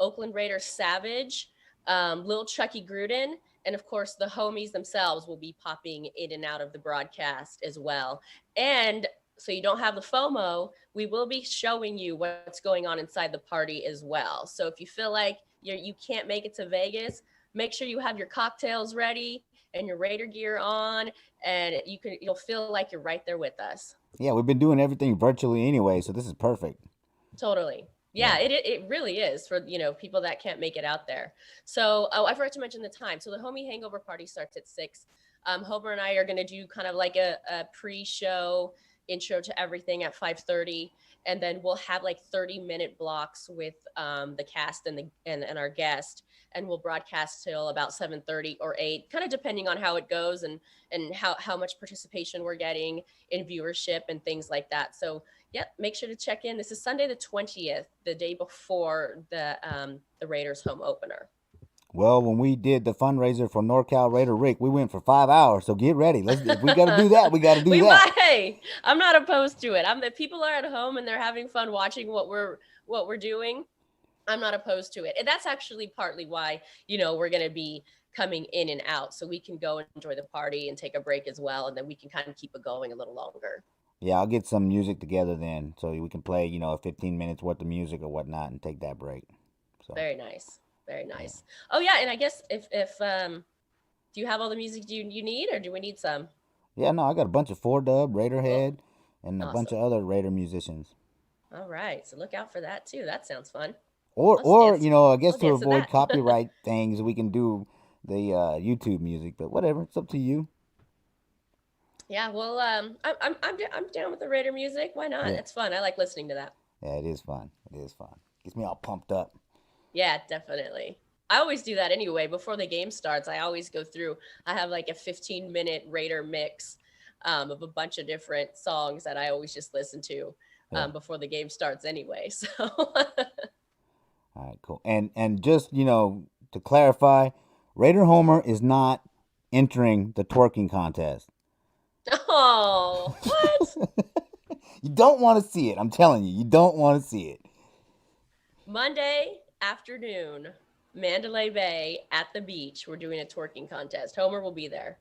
Oakland Raiders Savage, Lil Chucky Gruden, and of course the homies themselves will be popping in and out of the broadcast as well. And so you don't have the FOMO, we will be showing you what's going on inside the party as well. So if you feel like you can't make it to Vegas, make sure you have your cocktails ready and your Raider gear on, and you'll feel like you're right there with us. Yeah, we've been doing everything virtually anyway, so this is perfect. Totally. Yeah, it really is for people that can't make it out there. So I forgot to mention the time. So the homie hangover party starts at 6. Homer and I are going to do kind of like a pre-show intro to everything at 5:30, and then we'll have 30-minute blocks with the cast and our guest, and we'll broadcast till about 7:30 or 8, kind of depending on how it goes and how much participation we're getting in viewership and things like that. So make sure to check in. This is Sunday the 20th, the day before the Raiders home opener. Well, when we did the fundraiser for NorCal Raider Rick, we went for 5 hours. So get ready. If we got to do that, we got to do that. Hey, I'm not opposed to it. The people are at home and they're having fun watching what we're doing. I'm not opposed to it. And that's actually partly why, we're going to be coming in and out, so we can go and enjoy the party and take a break as well. And then we can kind of keep it going a little longer. Yeah, I'll get some music together then, so we can play, 15 minutes worth of music or whatnot and take that break. So. Very nice. Very nice. Yeah. Oh yeah, and I guess if do you have all the music you need, or do we need some? Yeah, no, I got a bunch of 4Dub, Raiderhead, and a bunch of other Raider musicians. All right, so look out for that too. That sounds fun. Or I guess to avoid copyright things, we can do the YouTube music, but whatever, it's up to you. Yeah, well, I'm down with the Raider music. Why not? It's fun. I like listening to that. Yeah, it is fun. Gets me all pumped up. Yeah, definitely. I always do that anyway. Before the game starts, I always go through. I have a 15-minute Raider mix of a bunch of different songs that I always just listen to before the game starts anyway. So. All right, cool. And just, to clarify, Raider Homer is not entering the twerking contest. Oh, what? You don't want to see it. I'm telling you, you don't want to see it. Monday afternoon, Mandalay Bay at the beach. We're doing a twerking contest. Homer will be there.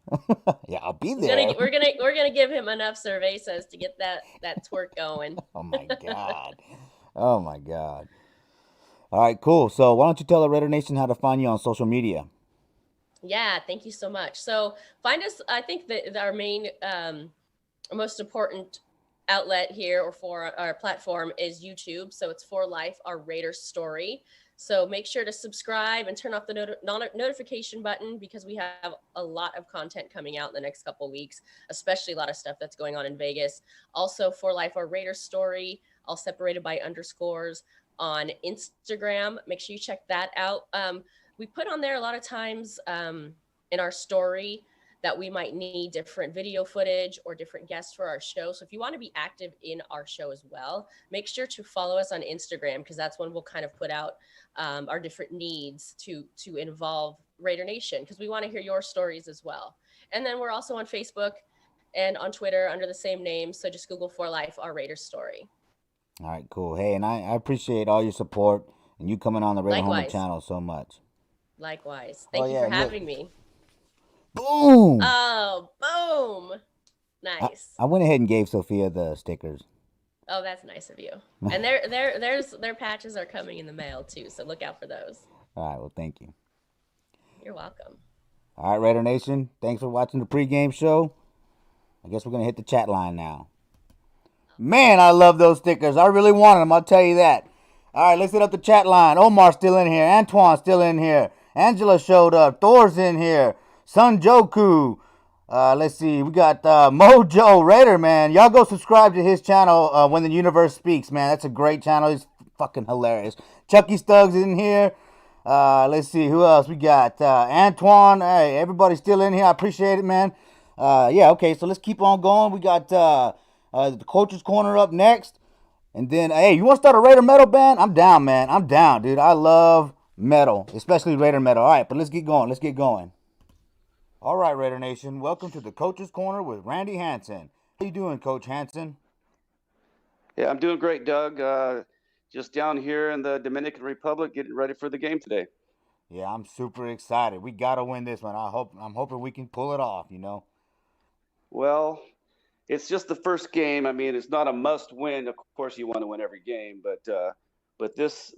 Yeah, I'll be He's gonna there. we're gonna give him enough cervezas to get that twerk going. Oh my god. Oh my god. All right, cool. So why don't you tell the Raider Nation how to find you on social media? Yeah, thank you so much. So find us. I think that our main, most important outlet here or for our platform is YouTube. So it's For Life, our Raider story. So make sure to subscribe and turn off the notification button because we have a lot of content coming out in the next couple of weeks, especially a lot of stuff that's going on in Vegas. Also, For Life, our Raider story, all separated by underscores on Instagram. Make sure you check that out. We put on there a lot of times in our story that we might need different video footage or different guests for our show. So if you want to be active in our show as well, make sure to follow us on Instagram because that's when we'll kind of put out our different needs to involve Raider Nation because we want to hear your stories as well. And then we're also on Facebook and on Twitter under the same name. So just Google For Life, our Raider story. All right, cool. Hey, and I appreciate all your support and you coming on the Raider Homer channel so much. Likewise. Thank you for having me. Boom! Oh, boom! Nice. I went ahead and gave Sophia the stickers. Oh, that's nice of you. And their patches are coming in the mail too, so look out for those. All right, well, thank you. You're welcome. All right, Raider Nation, thanks for watching the pregame show. I guess we're going to hit the chat line now. Man, I love those stickers. I really wanted them, I'll tell you that. All right, let's hit up the chat line. Omar's still in here. Antoine's still in here. Angela showed up. Thor's in here. Sun Joku. Let's see. We got Mojo Raider, man. Y'all go subscribe to his channel, When the Universe Speaks, man. That's a great channel. He's fucking hilarious. Chucky Stugs in here. Let's see. Who else we got? Antoine. Hey, everybody's still in here. I appreciate it, man. Yeah, okay. So let's keep on going. We got the Coach's Corner up next. And then, hey, you want to start a Raider metal band? I'm down, man. I'm down, dude. I love metal, especially Raider metal. All right, but let's get going. Let's get going. All right, Raider Nation. Welcome to the Coach's Corner with Randy Hanson. How you doing, Coach Hanson? Yeah, I'm doing great, Doug. Just down here in the Dominican Republic, getting ready for the game today. Yeah, I'm super excited. We gotta win this one. I'm hoping we can pull it off. You know. Well, it's just the first game. I mean, it's not a must-win. Of course, you want to win every game, but this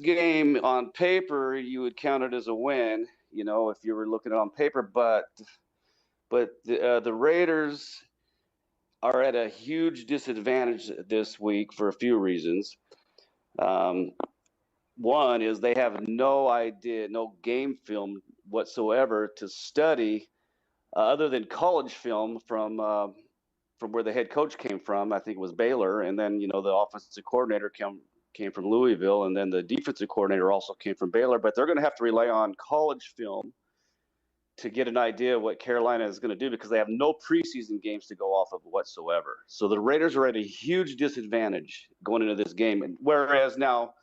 game on paper you would count it as a win. You know, if you were looking at it on paper, but the Raiders are at a huge disadvantage this week for a few reasons. One is they have no idea, no game film whatsoever to study other than college film from where the head coach came from. I think it was Baylor, and then the offensive coordinator came from Louisville, and then the defensive coordinator also came from Baylor. But they're going to have to rely on college film to get an idea of what Carolina is going to do because they have no preseason games to go off of whatsoever. So the Raiders are at a huge disadvantage going into this game, and whereas now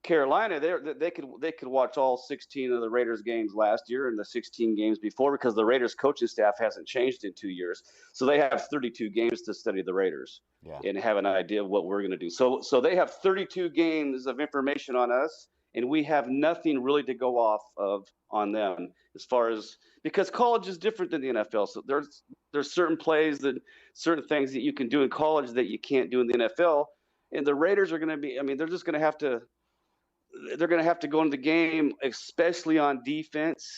Carolina, they could watch all 16 of the Raiders games last year and the 16 games before because the Raiders coaching staff hasn't changed in 2 years. So they have 32 games to study the Raiders and have an idea of what we're going to do. So they have 32 games of information on us, and we have nothing really to go off of on them as far as because college is different than the NFL. So there's certain plays that certain things that you can do in college that you can't do in the NFL. And the Raiders are going to be, I mean, they're going to have to go into the game, especially on defense,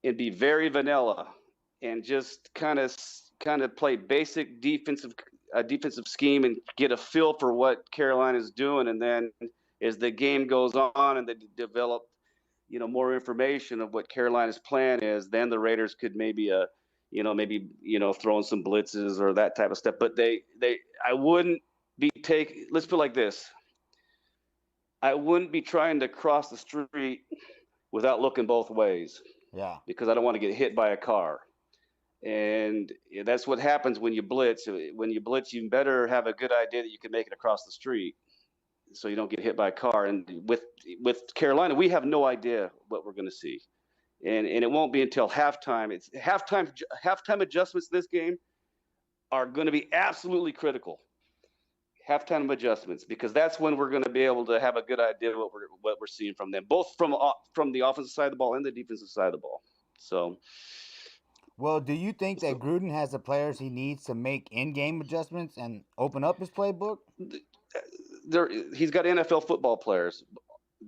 and be very vanilla and just kind of play basic defensive scheme and get a feel for what Carolina is doing. And then as the game goes on and they develop, more information of what Carolina's plan is, then the Raiders could maybe throwing some blitzes or that type of stuff. But I wouldn't be let's put it like this. I wouldn't be trying to cross the street without looking both ways. Yeah. Because I don't want to get hit by a car. And that's what happens when you blitz. When you blitz, you better have a good idea that you can make it across the street so you don't get hit by a car. And with Carolina, we have no idea what we're going to see. and it won't be until halftime. It's halftime adjustments this game are going to be absolutely critical. Halftime adjustments, because that's when we're going to be able to have a good idea of what we're seeing from them, both from the offensive side of the ball and the defensive side of the ball. So, well, do you think that Gruden has the players he needs to make in-game adjustments and open up his playbook? He's got NFL football players.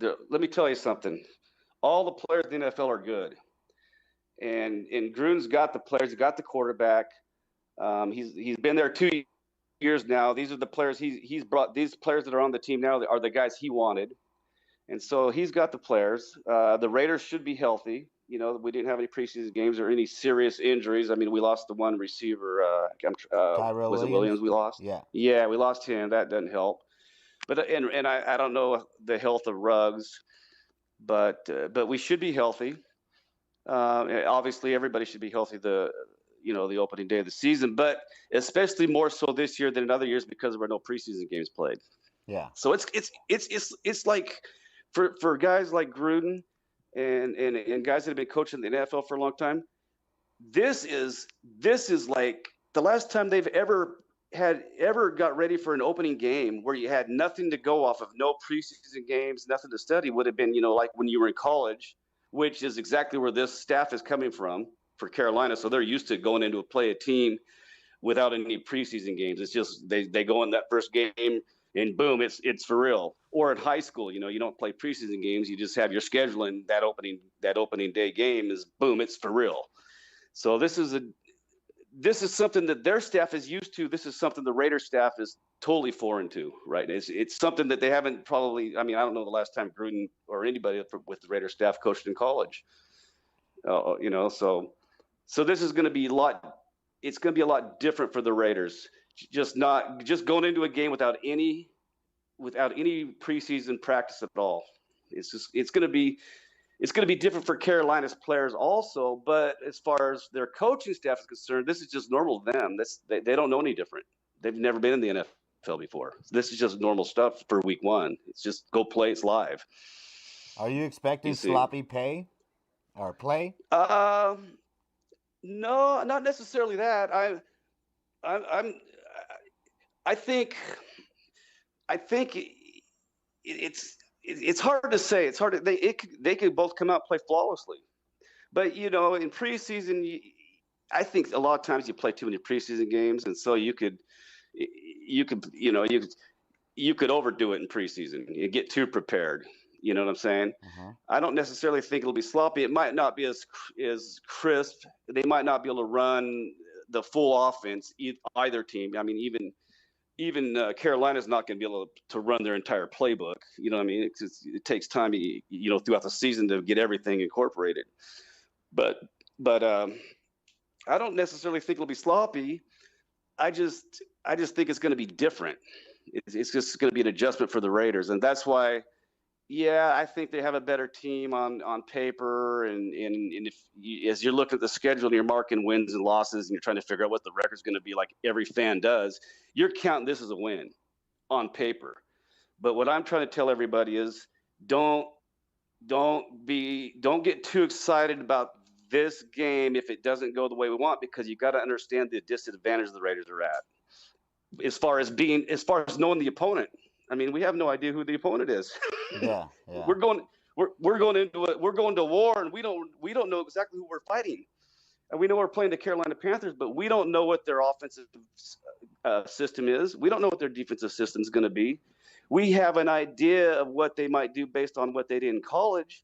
Let me tell you something. All the players in the NFL are good, and Gruden's got the players. He's got the quarterback. He's been there 2 years now. These are the players he's brought. These players that are on the team now are the guys he wanted, and so he's got the players. The Raiders should be healthy. You know, we didn't have any preseason games or any serious injuries. I mean, we lost the one receiver. Tyrell was it Williams? We lost. Yeah, we lost him. That doesn't help. But and I don't know the health of Ruggs, but we should be healthy. Obviously, everybody should be healthy the opening day of the season, but especially more so this year than in other years because there were no preseason games played. Yeah. So it's like for guys like Gruden and guys that have been coaching the NFL for a long time, this is like the last time they've ever got ready for an opening game where you had nothing to go off of, no preseason games, nothing to study, would have been, like when you were in college, which is exactly where this staff is coming from for Carolina. So they're used to going into a team without any preseason games. It's just they go in that first game and boom, it's for real. Or in high school, you don't play preseason games. You just have your schedule, and that opening day game is boom, it's for real. So this is something that their staff is used to. This is something the Raiders staff is totally foreign to, right? It's something that they haven't probably. I mean, I don't know the last time Gruden or anybody with the Raiders staff coached in college. So this is going to be a lot. It's going to be a lot different for the Raiders. Just going into a game without any preseason practice at all. It's going to be different for Carolina's players also. But as far as their coaching staff is concerned, this is just normal to them. They don't know any different. They've never been in the NFL before. This is just normal stuff for week one. It's just go play. It's live. Are you expecting sloppy pay or play? No, not necessarily that. I think it's hard to say. It's hard to they could both come out and play flawlessly, but in preseason, I think a lot of times you play too many preseason games, and so you could overdo it in preseason. You get too prepared. You know what I'm saying? Uh-huh. I don't necessarily think it'll be sloppy. It might not be as crisp. They might not be able to run the full offense, either team. I mean, even Carolina's not going to be able to run their entire playbook. You know what I mean? It takes time, throughout the season to get everything incorporated. But I don't necessarily think it'll be sloppy. I just think it's going to be different. It's just going to be an adjustment for the Raiders, and that's why. Yeah, I think they have a better team on paper, and if as you're looking at the schedule and you're marking wins and losses and you're trying to figure out what the record's going to be, like every fan does, you're counting this as a win on paper. But what I'm trying to tell everybody is don't get too excited about this game if it doesn't go the way we want, because you got to understand the disadvantage the Raiders are at as far as knowing the opponent. I mean, we have no idea who the opponent is. Yeah. We're going to war, and we don't know exactly who we're fighting. And we know we're playing the Carolina Panthers, but we don't know what their offensive system is. We don't know what their defensive system is going to be. We have an idea of what they might do based on what they did in college,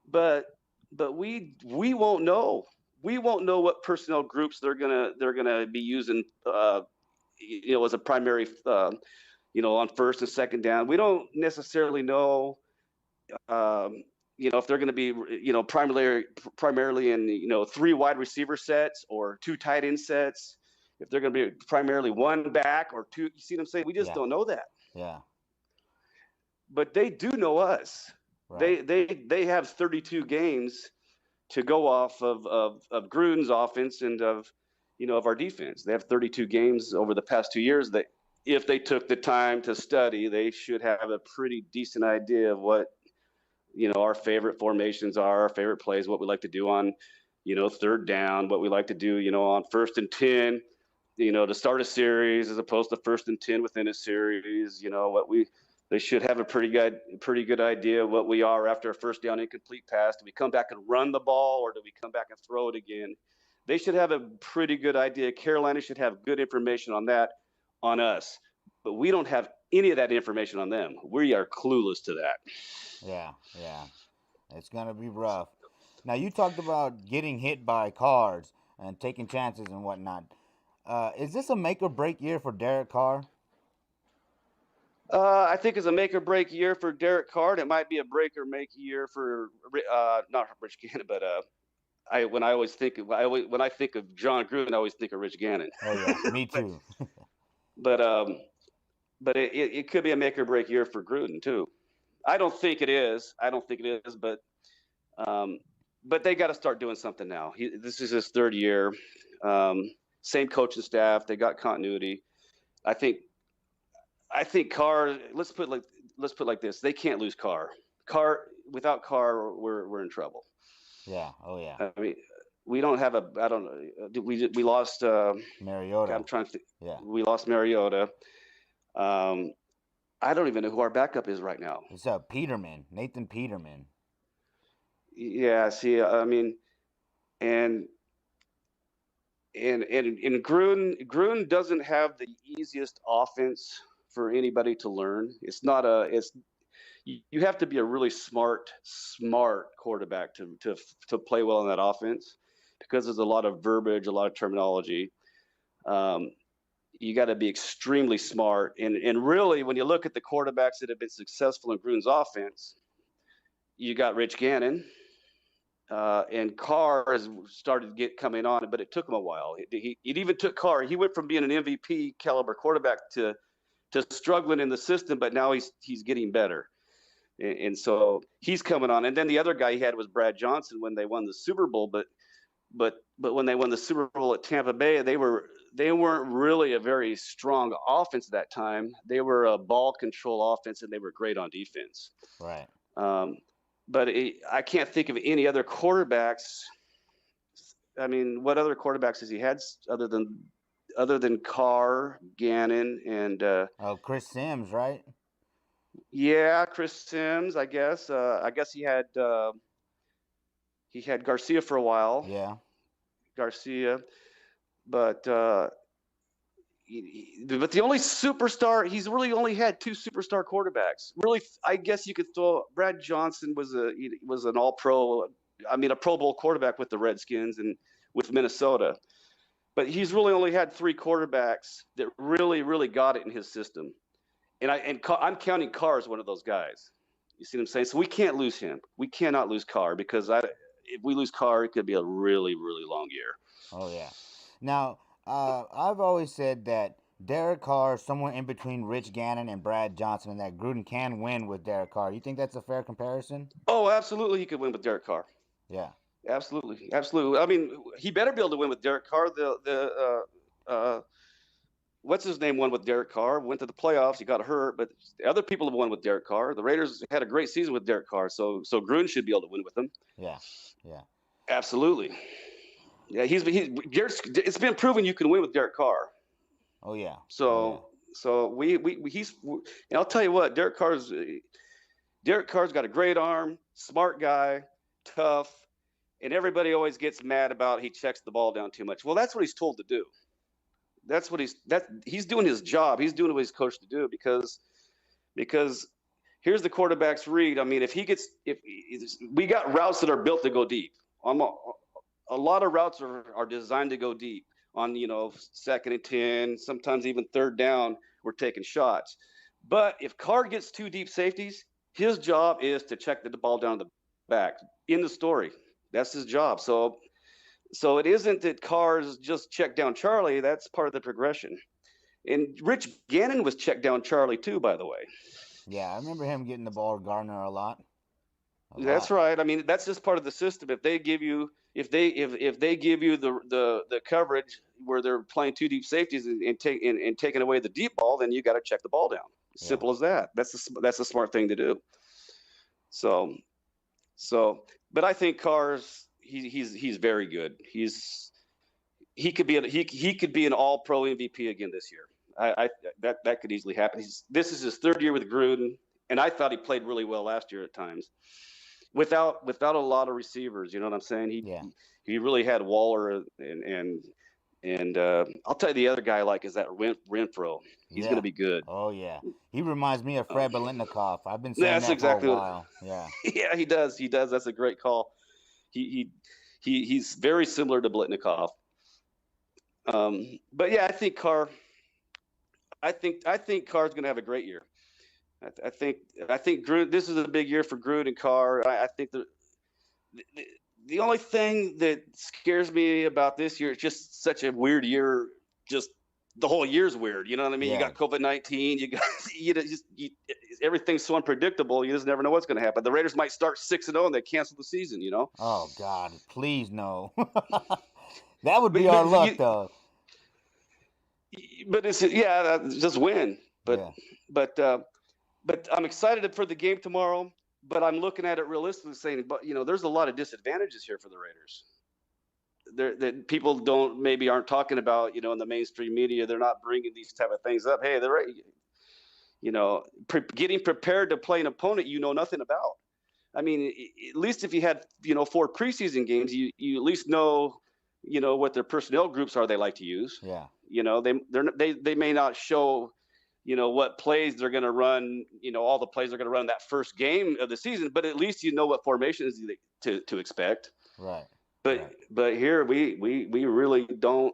but we won't know. We won't know what personnel groups they're gonna be using. As a primary. On first and second down. We don't necessarily know, if they're going to be, primarily in, 3 wide receiver sets or 2 tight end sets, if they're going to be primarily 1 back or 2, you see what I'm saying? We just don't know that. Yeah. But they do know us. Right. They have 32 games to go off of Gruden's offense and of our defense. They have 32 games over the past 2 years that, if they took the time to study, they should have a pretty decent idea of what our favorite formations are, our favorite plays, what we like to do on, third down, what we like to do, on 1st and 10, to start a series as opposed to 1st and 10 within a series, they should have a pretty good idea of what we are after a first down incomplete pass. Do we come back and run the ball, or do we come back and throw it again? They should have a pretty good idea. Carolina should have good information on that on us, but we don't have any of that information on them. We are clueless to that. Yeah. It's going to be rough. Now, you talked about getting hit by cars and taking chances and whatnot. Is this a make or break year for Derek Carr? I think it's a make or break year for Derek Carr. It might be a break or make year for not Rich Gannon, but when I think of John Gruden, I always think of Rich Gannon. Oh yeah, me too. but it could be a make or break year for Gruden too. I don't think it is, but they got to start doing something now. This is his 3rd year. Same coaching staff. They got continuity. I think Carr. Let's put it like this. They can't lose Carr. Without Carr, we're in trouble. Yeah. Oh yeah. I mean, we don't have a. I don't know. We lost Mariota. I'm trying to think. Yeah. We lost Mariota. I don't even know who our backup is right now. It's Peterman, Nathan Peterman. Yeah. See, I mean, and Gruden doesn't have the easiest offense for anybody to learn. It's not you have to be a really smart quarterback to play well in that offense, because there's a lot of verbiage, a lot of terminology. You got to be extremely smart. And really, when you look at the quarterbacks that have been successful in Gruden's offense, you got Rich Gannon, and Carr has started coming on, but it took him a while. It even took Carr. He went from being an MVP caliber quarterback to struggling in the system, but now he's getting better. And so he's coming on. And then the other guy he had was Brad Johnson when they won the Super Bowl. But when they won the Super Bowl at Tampa Bay, they weren't really a very strong offense at that time. They were a ball control offense, and they were great on defense. Right. But I can't think of any other quarterbacks. I mean, what other quarterbacks has he had other than Carr, Gannon, and Chris Sims, right? Yeah, Chris Sims, I guess. I guess he had Garcia for a while. Yeah. Garcia, but the only superstar, he's really only had 2 superstar quarterbacks. Really, I guess you could throw Brad Johnson was an all-pro, a Pro Bowl quarterback with the Redskins and with Minnesota. But he's really only had 3 quarterbacks that really, really got it in his system. And I'm counting Carr as one of those guys. You see what I'm saying? So we can't lose him. We cannot lose Carr, because if we lose Carr, it could be a really, really long year. Oh, yeah. Now, I've always said that Derek Carr is somewhere in between Rich Gannon and Brad Johnson, and that Gruden can win with Derek Carr. You think that's a fair comparison? Oh, absolutely, he could win with Derek Carr. Yeah. Absolutely. I mean, he better be able to win with Derek Carr. What's his name won with Derek Carr, went to the playoffs, he got hurt, but the other people have won with Derek Carr. The Raiders had a great season with Derek Carr, so Gruden should be able to win with him. Yeah. Absolutely. Yeah, it's been proven you can win with Derek Carr. Oh yeah. So he's, and I'll tell you what, Derek Carr's got a great arm, smart guy, tough, and everybody always gets mad about he checks the ball down too much. Well, that's what he's told to do. That's what he's doing his job. He's doing what he's coached to do, because here's the quarterback's read. I mean, if we got routes that are built to go deep. A lot of routes are designed to go deep on, 2nd and 10, sometimes even 3rd down, we're taking shots. But if Carr gets 2 deep safeties, his job is to check the ball down the back. In the story, that's his job. So it isn't that Carr's just check down Charlie. That's part of the progression. And Rich Gannon was check down Charlie too, by the way. Yeah, I remember him getting the ball to Gardner a lot. That's right. I mean, that's just part of the system. If they give you the coverage where they're playing 2 deep safeties and taking away the deep ball, then you got to check the ball down. Simple as that. That's a smart thing to do. So So, but I think Carr's he's very good. He could be an All-Pro MVP again this year. That could easily happen. This is his third year with Gruden, and I thought he played really well last year at times, without a lot of receivers. You know what I'm saying? He really had Waller and I'll tell you the other guy I like is that Renfro. He's going to be good. Oh yeah, he reminds me of Fred Biletnikoff. I've been saying that's that exactly for a while. Yeah. Yeah, he does. That's a great call. He's very similar to Biletnikoff. But yeah, I think Carr's going to have a great year. I think Gruden, this is a big year for Gruden and Carr. I think the only thing that scares me about this year is just such a weird year. Just the whole year's weird. You know what I mean? Yeah. You got COVID-19. You got everything's so unpredictable. You just never know what's going to happen. The Raiders might start 6-0 and they cancel the season. You know? Oh God, please no. That would be our luck, though. But it's just win. But I'm excited for the game tomorrow. But I'm looking at it realistically, saying, but there's a lot of disadvantages here for the Raiders. That people aren't talking about, in the mainstream media. They're not bringing these type of things up. Hey, they're getting prepared to play an opponent you know nothing about. I mean, at least if you had 4 preseason games, you at least know what their personnel groups are they like to use. Yeah. They may not show what plays they're going to run, all the plays they're going to run that first game of the season, but at least what formations to expect. Right. But here we really don't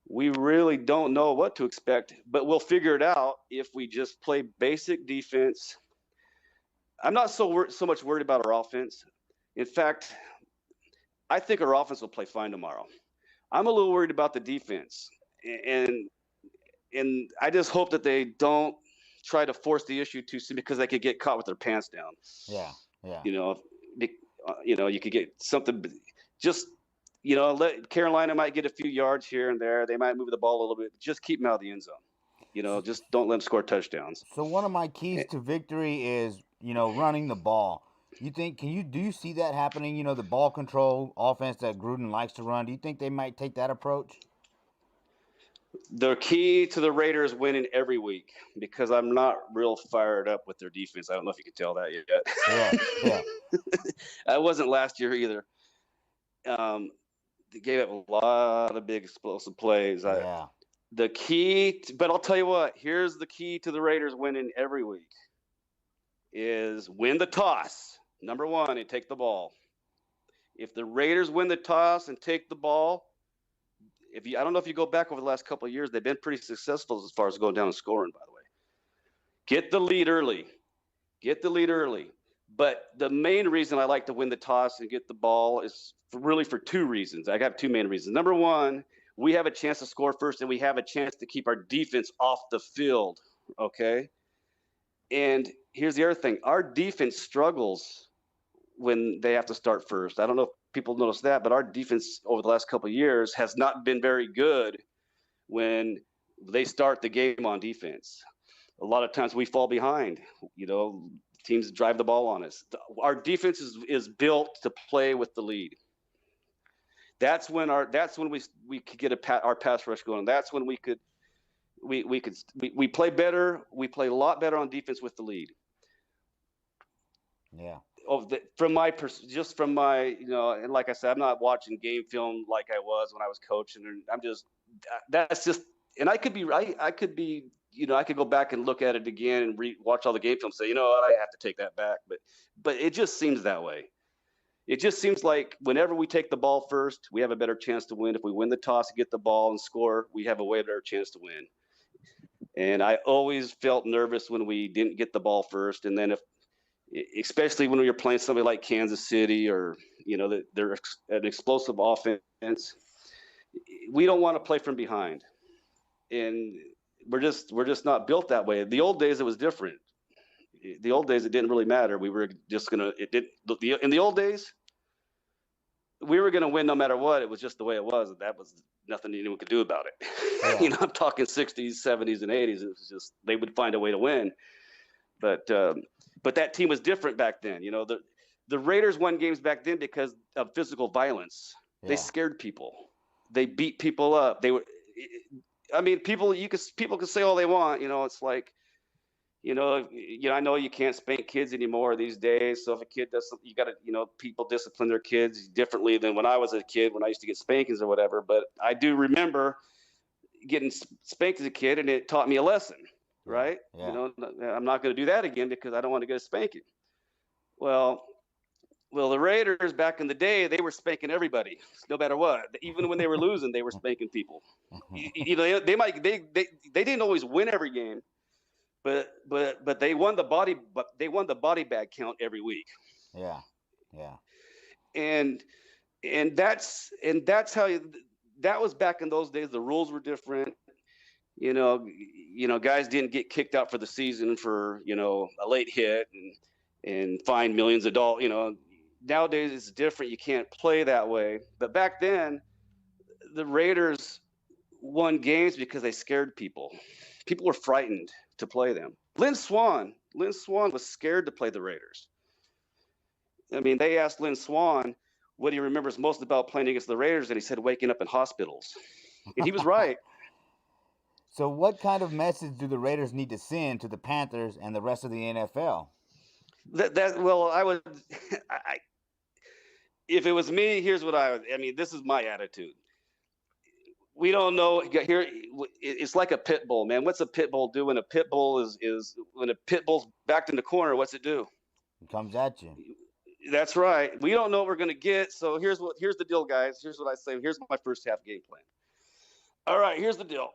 know what to expect, but we'll figure it out if we just play basic defense. I'm not so much worried about our offense. In fact, I think our offense will play fine tomorrow. I'm a little worried about the defense, and I just hope that they don't try to force the issue too soon because they could get caught with their pants down. Yeah. You could get something. Just let Carolina might get a few yards here and there. They might move the ball a little bit. Just keep them out of the end zone. Just don't let them score touchdowns. So one of my keys to victory is running the ball. Do you see that happening? The ball control offense that Gruden likes to run. Do you think they might take that approach? The key to the Raiders winning every week, because I'm not real fired up with their defense. I don't know if you can tell that yet. Yeah. I wasn't last year either. They gave up a lot of big explosive plays. Yeah. The key, but I'll tell you what, here's the key to the Raiders winning every week is win the toss. Number 1, and take the ball. If the Raiders win the toss and take the ball, I don't know if you go back over the last couple of years, they've been pretty successful as far as going down and scoring, by the way. Get the lead early. But the main reason I like to win the toss and get the ball is really for 2 reasons. I have 2 main reasons. Number 1, we have a chance to score first, and we have a chance to keep our defense off the field, okay? And here's the other thing. Our defense struggles when they have to start first. I don't know if people notice that, but our defense over the last couple of years has not been very good when they start the game on defense. A lot of times we fall behind. Teams drive the ball on us. Our defense is built to play with the lead. That's when we could get our pass rush going. That's when we play better. We play a lot better on defense with the lead. Yeah. From my, and like I said, I'm not watching game film like I was when I was coaching, and and I could be right. I could go back and look at it again and watch all the game film and say, I have to take that back. But it just seems that way. It just seems like whenever we take the ball first, we have a better chance to win. If we win the toss and get the ball and score, we have a way better chance to win. And I always felt nervous when we didn't get the ball first. And then especially when you're playing somebody like Kansas City or, they're an explosive offense, we don't want to play from behind. And we're just not built that way. The old days, it was different. The old days, it didn't really matter. We were just in the old days, we were going to win no matter what. It was just the way it was. That was nothing anyone could do about it. Yeah. I'm talking 60s, 70s, and 80s. It was just, they would find a way to win. But that team was different back then. The Raiders won games back then because of physical violence. Yeah. They scared people. They beat people up. They were, I mean, people can say all they want. It's like, I know you can't spank kids anymore these days. So if a kid does something, you got to, people discipline their kids differently than when I was a kid, when I used to get spankings or whatever. But I do remember getting spanked as a kid, and it taught me a lesson, right? Yeah. I'm not going to do that again because I don't want to get a spanking. Well, the Raiders back in the day, they were spanking everybody, no matter what. Even when they were losing, they were spanking people. They didn't always win every game, but they won the body bag count every week. Yeah. And that's how that was back in those days. The rules were different. Guys didn't get kicked out for the season for a late hit and fined millions of dollars. Nowadays it's different. You can't play that way. But back then, the Raiders won games because they scared people. People were frightened to play them. Lynn Swann was scared to play the Raiders. I mean, they asked Lynn Swann what he remembers most about playing against the Raiders, and he said waking up in hospitals. And he was right. So what kind of message do the Raiders need to send to the Panthers and the rest of the NFL? If it was me, here's what this is my attitude. We don't know here. It's like a pit bull, man. What's a pit bull do? When a pit bull is when a pit bull's backed in the corner, what's it do? It comes at you. That's right. We don't know what we're going to get. So here's the deal, guys. Here's what I say. Here's my first half game plan. All right, here's the deal.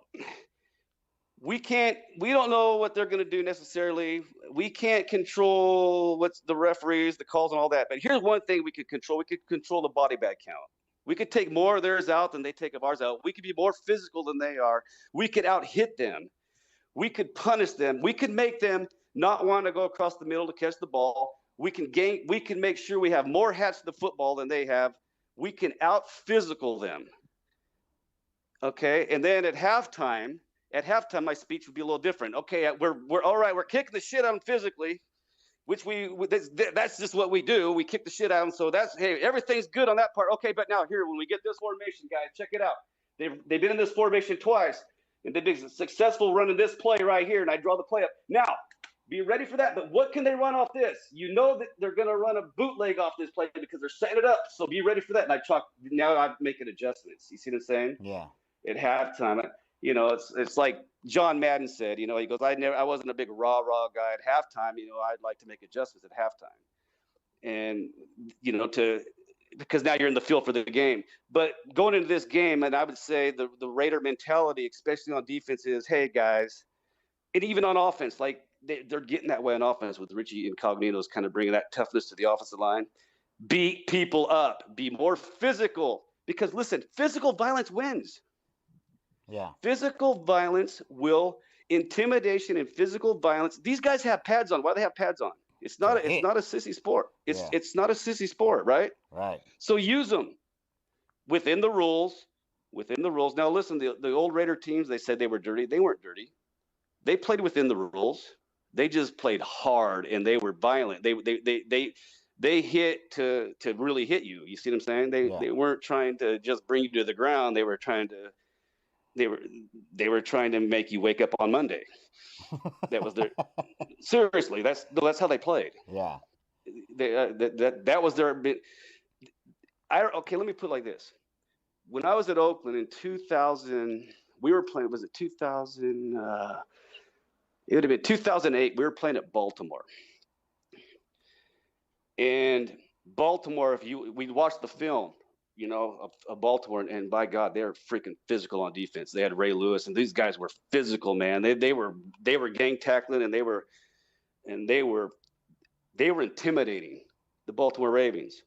We don't know what they're going to do necessarily. We can't control what's the referees, the calls and all that. But here's one thing we could control. We could control the body bag count. We could take more of theirs out than they take of ours out. We could be more physical than they are. We could out-hit them. We could punish them. We could make them not want to go across the middle to catch the ball. We can make sure we have more hats to the football than they have. We can out-physical them. Okay? And then at halftime, my speech would be a little different. Okay, we're all right. We're kicking the shit out of them physically, which that's just what we do. We kick the shit out of them. So everything's good on that part. Okay, but now here, when we get this formation, guys, check it out. They've been in this formation twice, and they've been successful running this play right here. And I draw the play up. Now, be ready for that. But what can they run off this? You know that they're going to run a bootleg off this play because they're setting it up. So be ready for that. And now I'm making adjustments. You see what I'm saying? Yeah. At halftime. It's like John Madden said, he goes, I wasn't a big rah guy at halftime. I'd like to make adjustments at halftime. And, because now you're in the field for the game. But going into this game, and I would say the Raider mentality, especially on defense, is, hey, guys, and even on offense, like they're getting that way on offense with Richie Incognito's kind of bringing that toughness to the offensive line. Beat people up. Be more physical. Because, listen, physical violence wins. Yeah. Physical violence intimidation and physical violence. These guys have pads on. Why do they have pads on? It's not a sissy sport. It's not a sissy sport, right? Right. So use them within the rules. Now listen, the old Raider teams, they said they were dirty. They weren't dirty. They played within the rules. They just played hard and they were violent. They hit to really hit you. You see what I'm saying? They weren't trying to just bring you to the ground. They were trying to make you wake up on Monday. That was their seriously. That's how they played. Yeah. That was their. Okay, let me put it like this. When I was at Oakland in 2000, we were playing. Was it 2000? It would have been 2008. We were playing at Baltimore, and Baltimore. We watched the film. Of Baltimore, and by God, they're freaking physical on defense. They had Ray Lewis, and these guys were physical, man. They were gang tackling, and they were intimidating the Baltimore Ravens.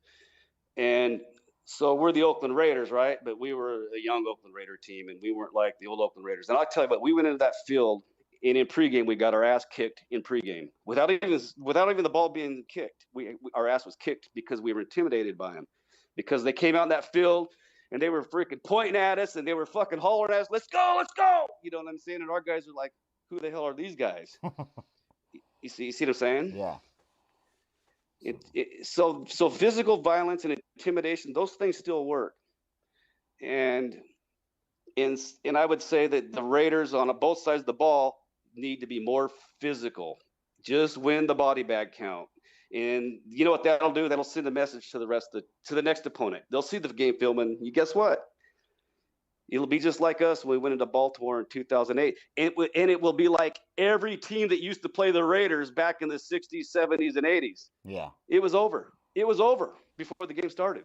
And so we're the Oakland Raiders, right? But we were a young Oakland Raider team, and we weren't like the old Oakland Raiders. And I'll tell you what, we went into that field, and in pregame, we got our ass kicked in pregame without even the ball being kicked. Our ass was kicked because we were intimidated by them. Because they came out in that field and they were freaking pointing at us and they were fucking hollering at us, let's go, let's go. You know what I'm saying? And our guys are like, who the hell are these guys? You see what I'm saying? Yeah. So physical violence and intimidation, those things still work. And I would say that the Raiders on both sides of the ball need to be more physical. Just win the body bag count. And you know what that'll do? That'll send a message to the next opponent. They'll see the game film, and you guess what? It'll be just like us when we went into Baltimore in 2008. And it will be like every team that used to play the Raiders back in the 60s, 70s, and 80s. Yeah. It was over. It was over before the game started.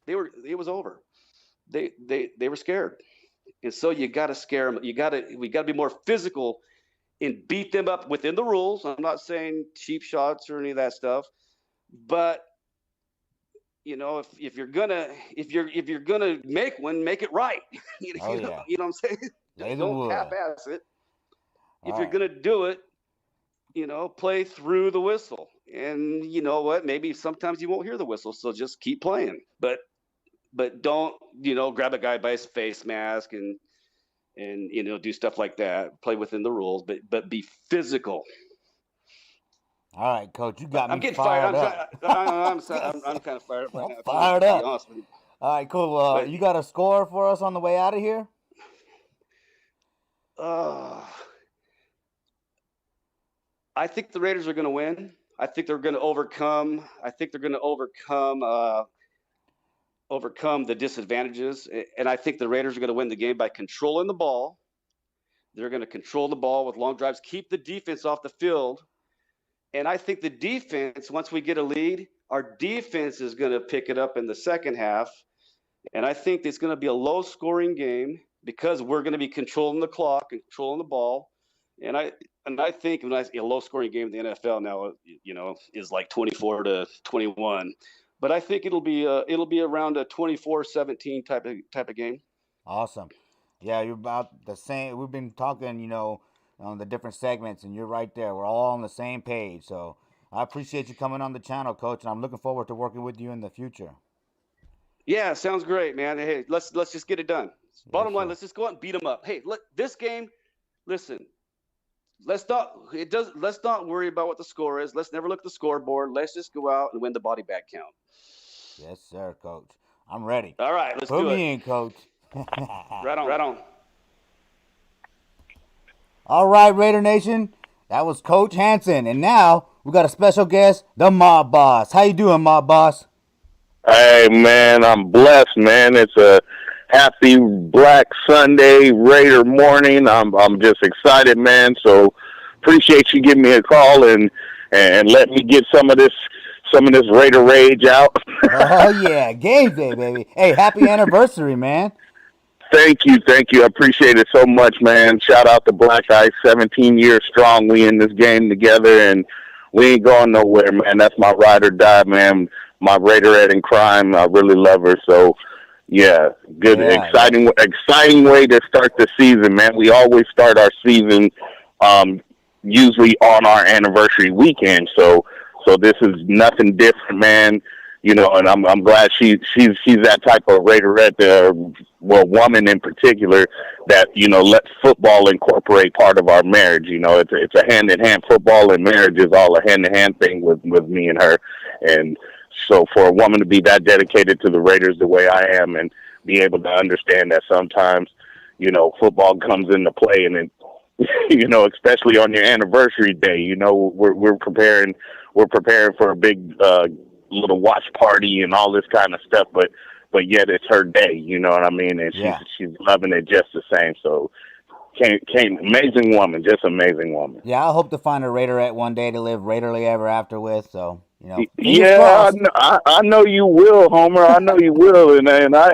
It was over. They were scared. And so you got to scare them. We got to be more physical and beat them up within the rules. I'm not saying cheap shots or any of that stuff, but if you're gonna make one, make it right. You know what I'm saying? Don't half-ass it. If you're gonna do it, play through the whistle. And you know what? Maybe sometimes you won't hear the whistle, so just keep playing. But don't grab a guy by his face mask and do stuff like that. Play within the rules, but be physical. All right, Coach, you got me. I'm getting fired up. I'm kind of fired up right now. Fired up. All right, cool. You got a score for us on the way out of here? I think the Raiders are going to win. I think they're going to overcome. Overcome the disadvantages, and I think the Raiders are going to win the game by controlling the ball. They're going to control the ball with long drives, keep the defense off the field. And I think the defense, once we get a lead, our defense is going to pick it up in the second half. And I think it's going to be a low-scoring game because we're going to be controlling the clock and controlling the ball. And I think a low-scoring game in the NFL now, is like 24-21. But I think it'll be around a 24-17 type of game. Awesome. Yeah, you're about the same. We've been talking, on the different segments, and you're right there. We're all on the same page. So I appreciate you coming on the channel, Coach, and I'm looking forward to working with you in the future. Yeah, sounds great, man. Hey, let's just get it done. Bottom line, let's just go out and beat them up. Hey, look, this game, listen, let's not worry about what the score is. Let's never look at the scoreboard. Let's just go out and win the body bag count. Yes, sir, Coach. I'm ready. All right, let's do it. Put me in, Coach. Right on. All right, Raider Nation. That was Coach Hanson. And now we got a special guest, the Mob Boss. How you doing, Mob Boss? Hey, man, I'm blessed, man. It's a happy Black Sunday Raider morning. I'm just excited, man. So appreciate you giving me a call and let me get some of this Raider rage out. Oh, yeah. Game day, baby. Hey, happy anniversary, man. Thank you. I appreciate it so much, man. Shout out to Black Ice, 17 years strong. We in this game together, and we ain't going nowhere, man. That's my ride or die, man. My Raiderette in crime. I really love her. So, yeah, good, exciting way to start the season, man. We always start our season usually on our anniversary weekend. So this is nothing different, man. And I'm glad she's that type of Raiderette, woman in particular, that let football incorporate part of our marriage. It's a hand-in-hand. Football and marriage is all a hand-in-hand thing with me and her. And so for a woman to be that dedicated to the Raiders the way I am, and be able to understand that sometimes football comes into play, and then especially on your anniversary day, we're preparing for a big little watch party and all this kind of stuff, but yet it's her day, you know what I mean? And she's loving it just the same. So amazing woman, just amazing woman. Yeah, I hope to find a Raiderette one day to live Raiderly ever after with. So yeah, I know you will, Homer. I know you will, and I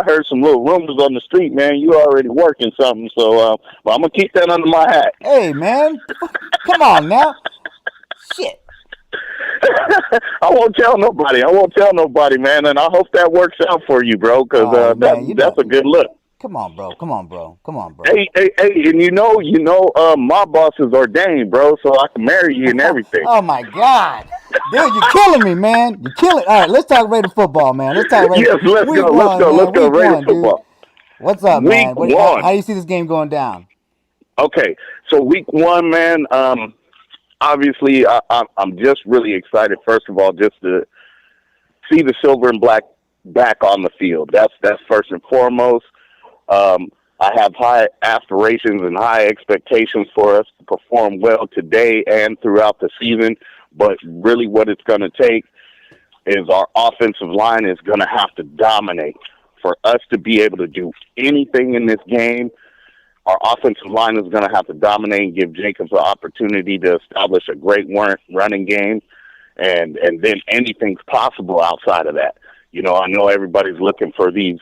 heard some little rumors on the street, man. You already working something, so but I'm gonna keep that under my hat. Hey, man, come on now, shit. I won't tell nobody, man, and I hope that works out for you, bro, because that's a good look. Come on, bro. Hey, and my boss is ordained, bro, so I can marry you and everything. Oh, my God. Dude, you're killing me, man. You're killing. All right, let's talk Raider football, man. Let's talk Raider. Yes, let's go Raider football. Dude. What's up, man? How do you see this game going down? Okay, so week one, man, obviously, I'm just really excited. First of all, just to see the silver and black back on the field. That's first and foremost. I have high aspirations and high expectations for us to perform well today and throughout the season. But really, what it's going to take is our offensive line is going to have to dominate. For us to be able to do anything in this game, our offensive line is going to have to dominate and give Jacobs an opportunity to establish a great running game, and then anything's possible outside of that. You know, I know everybody's looking for these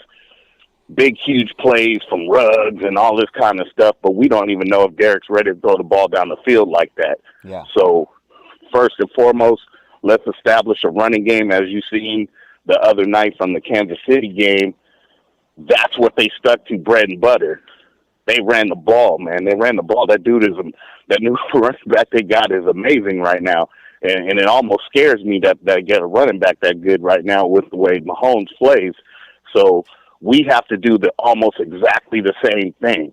big, huge plays from Ruggs and all this kind of stuff, but we don't even know if Derek's ready to throw the ball down the field like that. Yeah. So first and foremost, let's establish a running game. As you seen the other night from the Kansas City game, that's what they stuck to, bread and butter. They ran the ball, man. They ran the ball. That dude that new running back they got is amazing right now. And it almost scares me that they get a running back that good right now with the way Mahomes plays. So we have to do almost exactly the same thing.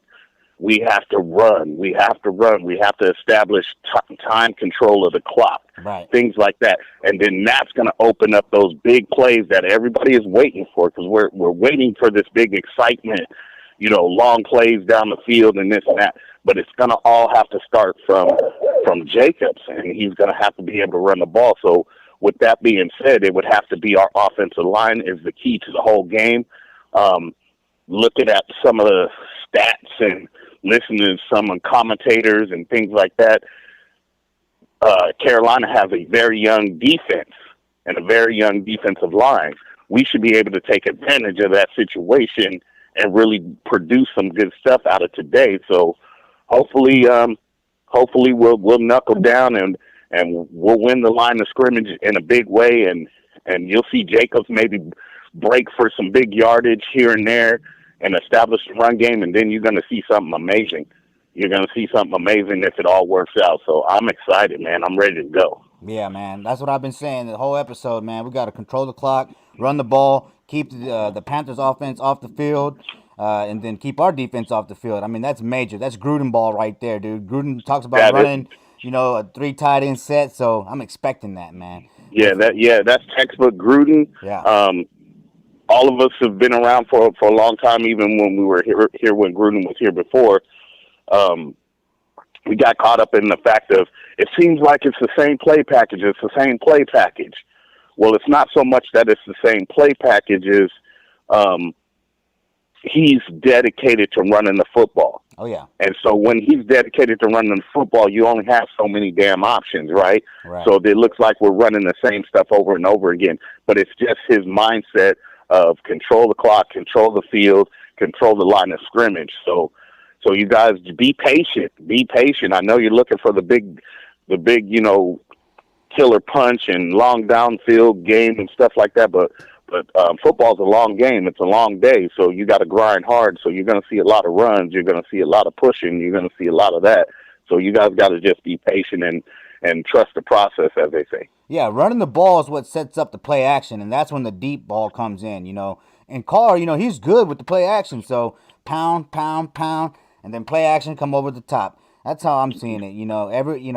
We have to run. We have to establish time control of the clock, right? Things like that. And then that's going to open up those big plays that everybody is waiting for, because we're waiting for this big excitement, you know, long plays down the field and this and that. But it's going to all have to start from Jacobs, and he's going to have to be able to run the ball. So with that being said, it would have to be our offensive line is the key to the whole game. Looking at some of the stats and listening to some commentators and things like that, Carolina has a very young defense and a very young defensive line. We should be able to take advantage of that situation and really produce some good stuff out of today. So hopefully we'll knuckle down and we'll win the line of scrimmage in a big way, and you'll see Jacobs maybe break for some big yardage here and there and establish the run game, and then you're going to see something amazing. You're going to see something amazing if it all works out. So I'm excited, man. I'm ready to go. Yeah, man. That's what I've been saying the whole episode, man. We got to control the clock, run the ball, keep the Panthers offense off the field, and then keep our defense off the field. I mean, that's major. That's Gruden ball right there, dude. Gruden talks about running, a 3 tight end set, so I'm expecting that, man. That's textbook Gruden. Yeah. All of us have been around for a long time, even when we were here when Gruden was here before. We got caught up in the fact of it seems like it's the same play package. It's the same play package. Well, it's not so much that it's the same play package as he's dedicated to running the football. Oh, yeah. And so when he's dedicated to running the football, you only have so many damn options, right? So it looks like we're running the same stuff over and over again. But it's just his mindset of control the clock, control the field, control the line of scrimmage. So you guys be patient. Be patient. I know you're looking for the big, killer punch and long downfield game and stuff like that. But football's a long game. It's a long day. So you got to grind hard. So you're going to see a lot of runs. You're going to see a lot of pushing. You're going to see a lot of that. So you guys got to just be patient and trust the process, as they say. Yeah, running the ball is what sets up the play action, and that's when the deep ball comes in, And Carr, he's good with the play action, so pound, pound, pound, and then play action come over the top. That's how I'm seeing it.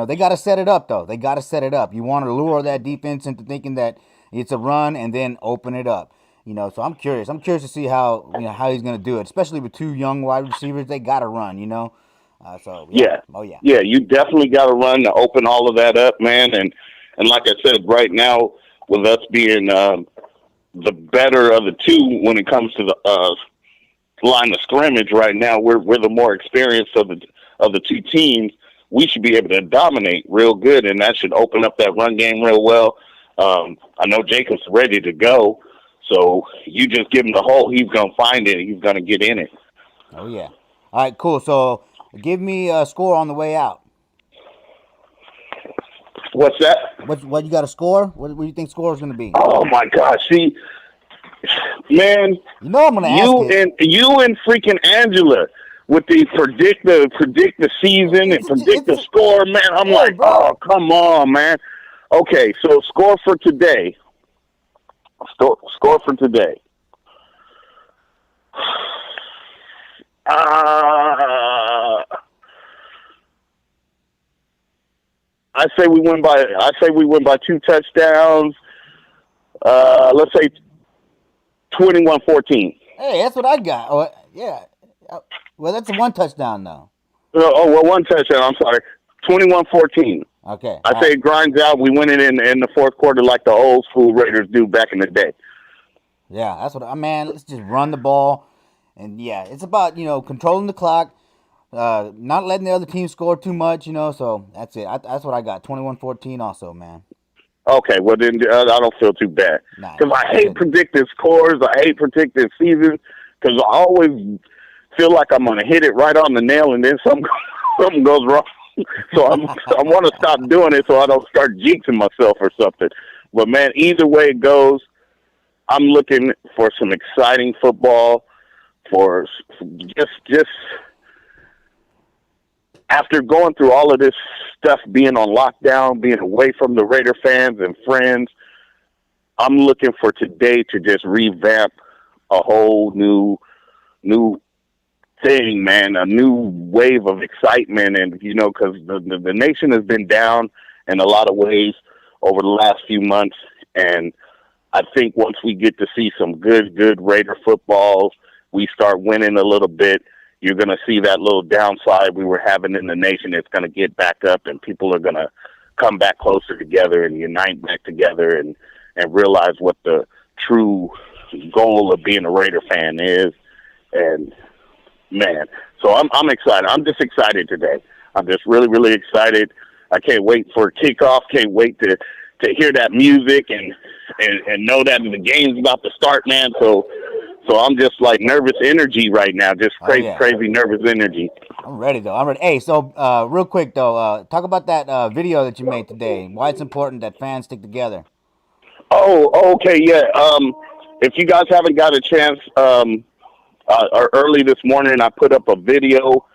They got to set it up, though. They got to set it up. You want to lure that defense into thinking that it's a run and then open it up. So I'm curious. I'm curious to see how he's going to do it, especially with 2 young wide receivers. They got to run, Oh, yeah. Yeah, you definitely got to run to open all of that up, man. And like I said, right now, with us being the better of the two when it comes to the line of scrimmage, right now we're the more experienced of the 2 teams. We should be able to dominate real good, and that should open up that run game real well. I know Jacob's ready to go, so you just give him the hole. He's going to find it. He's going to get in it. Oh, yeah. All right, cool. So give me a score on the way out. What's that? What you got a score? What do you think score is going to be? Oh my gosh! See, man, I'm going to ask you and freaking Angela with the predict the season and predict the score, man. I'm like, bro. Oh, come on, man. Okay, so score for today. Score for today. I say we win by 2 touchdowns. Let's say 21-14. Hey, that's what I got. Oh, yeah. Well, that's a 1 touchdown though. Oh, well, 1 touchdown. I'm sorry. 21-14. Okay. I say it grinds out. We win it in the fourth quarter like the old school Raiders do back in the day. Yeah, that's what man. Let's just run the ball, and yeah, it's about controlling the clock, not letting the other team score too much. So that's it. That's what I got. 21-14 also, man. Okay, well then I don't feel too bad because I hate predicting scores. I hate predicting seasons because I always feel like I'm gonna hit it right on the nail, and then something goes wrong. So I want to stop doing it so I don't start jinxing myself or something. But man, either way it goes, I'm looking for some exciting football. For just after going through all of this stuff, being on lockdown, being away from the Raider fans and friends, I'm looking for today to just revamp a whole new thing, man, a new wave of excitement. And, because the nation has been down in a lot of ways over the last few months. And I think once we get to see some good Raider football, we start winning a little bit, you're going to see that little downside we were having in the nation. It's going to get back up, and people are going to come back closer together and unite back together and realize what the true goal of being a Raider fan is. And, man, so I'm excited. I'm just excited today. I'm just really, really excited. I can't wait for kickoff. Can't wait to hear that music and know that the game's about to start, man. So I'm just like nervous energy right now, just crazy nervous energy. I'm ready though. I'm ready. Hey, so real quick though, talk about that video that you made today. Why it's important that fans stick together. Oh, okay, yeah. If you guys haven't got a chance, early this morning I put up a video.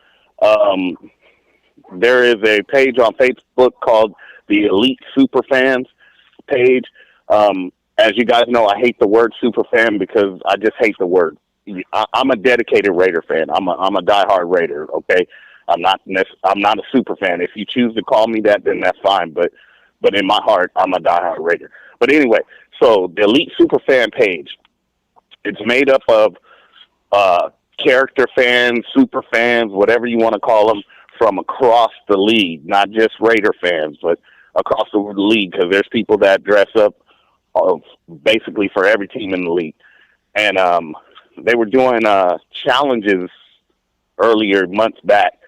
There is a page on Facebook called the Elite Superfans page. As you guys know, I hate the word superfan because I just hate the word. I'm a dedicated Raider fan. I'm a diehard Raider. Okay, I'm not a super fan. If you choose to call me that, then that's fine. But in my heart, I'm a diehard Raider. But anyway, so the Elite Superfan page, it's made up of character fans, super fans, whatever you want to call them, from across the league, not just Raider fans, but across the league, because there's people that dress up basically for every team in the league. And they were doing challenges earlier months back,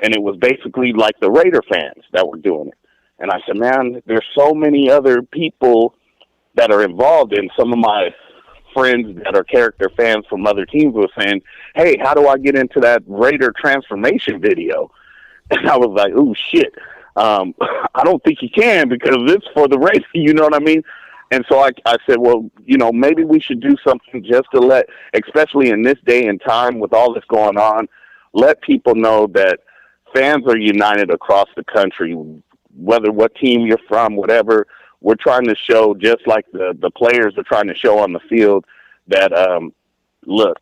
and it was basically like the Raider fans that were doing it. And I said, man, there's so many other people that are involved. In some of my friends that are character fans from other teams were saying, hey, how do I get into that Raider transformation video? And I was like, oh, shit. I don't think you can because it's for the Raiders, you know what I mean? And so I said, well, maybe we should do something just to let, especially in this day and time with all this going on, let people know that fans are united across the country, whether what team you're from, whatever. We're trying to show, just like the players are trying to show on the field, that, look,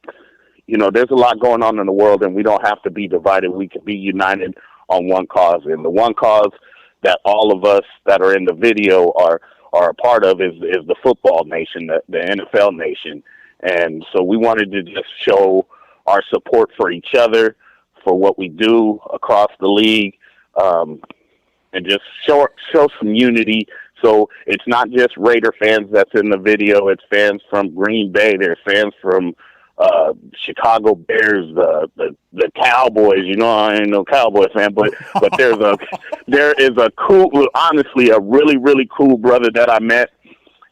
there's a lot going on in the world, and we don't have to be divided. We can be united on one cause. And the one cause that all of us that are in the video are a part of is the football nation, the NFL nation. And so we wanted to just show our support for each other, for what we do across the league, and just show some unity. So it's not just Raider fans that's in the video. It's fans from Green Bay. There's fans from Chicago Bears, the Cowboys. I ain't no Cowboy fan, but there is a cool, honestly, a really, really cool brother that I met,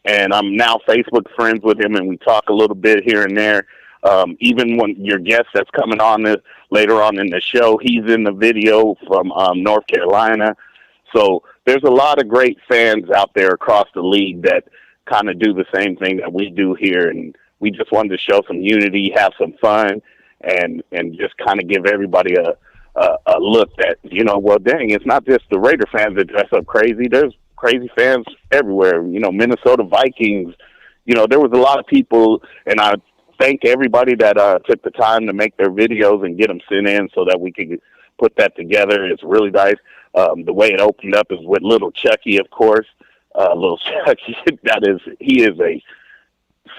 and I'm now Facebook friends with him, and we talk a little bit here and there. Even when your guest that's coming on later on in the show, he's in the video from North Carolina. So there's a lot of great fans out there across the league that kind of do the same thing that we do here, and we just wanted to show some unity, have some fun, and just kind of give everybody a look that, well, dang, it's not just the Raider fans that dress up crazy. There's crazy fans everywhere. Minnesota Vikings. There was a lot of people, and I thank everybody that took the time to make their videos and get them sent in so that we could put that together. It's really nice. The way it opened up is with little Chucky, of course. Little Chucky, he is a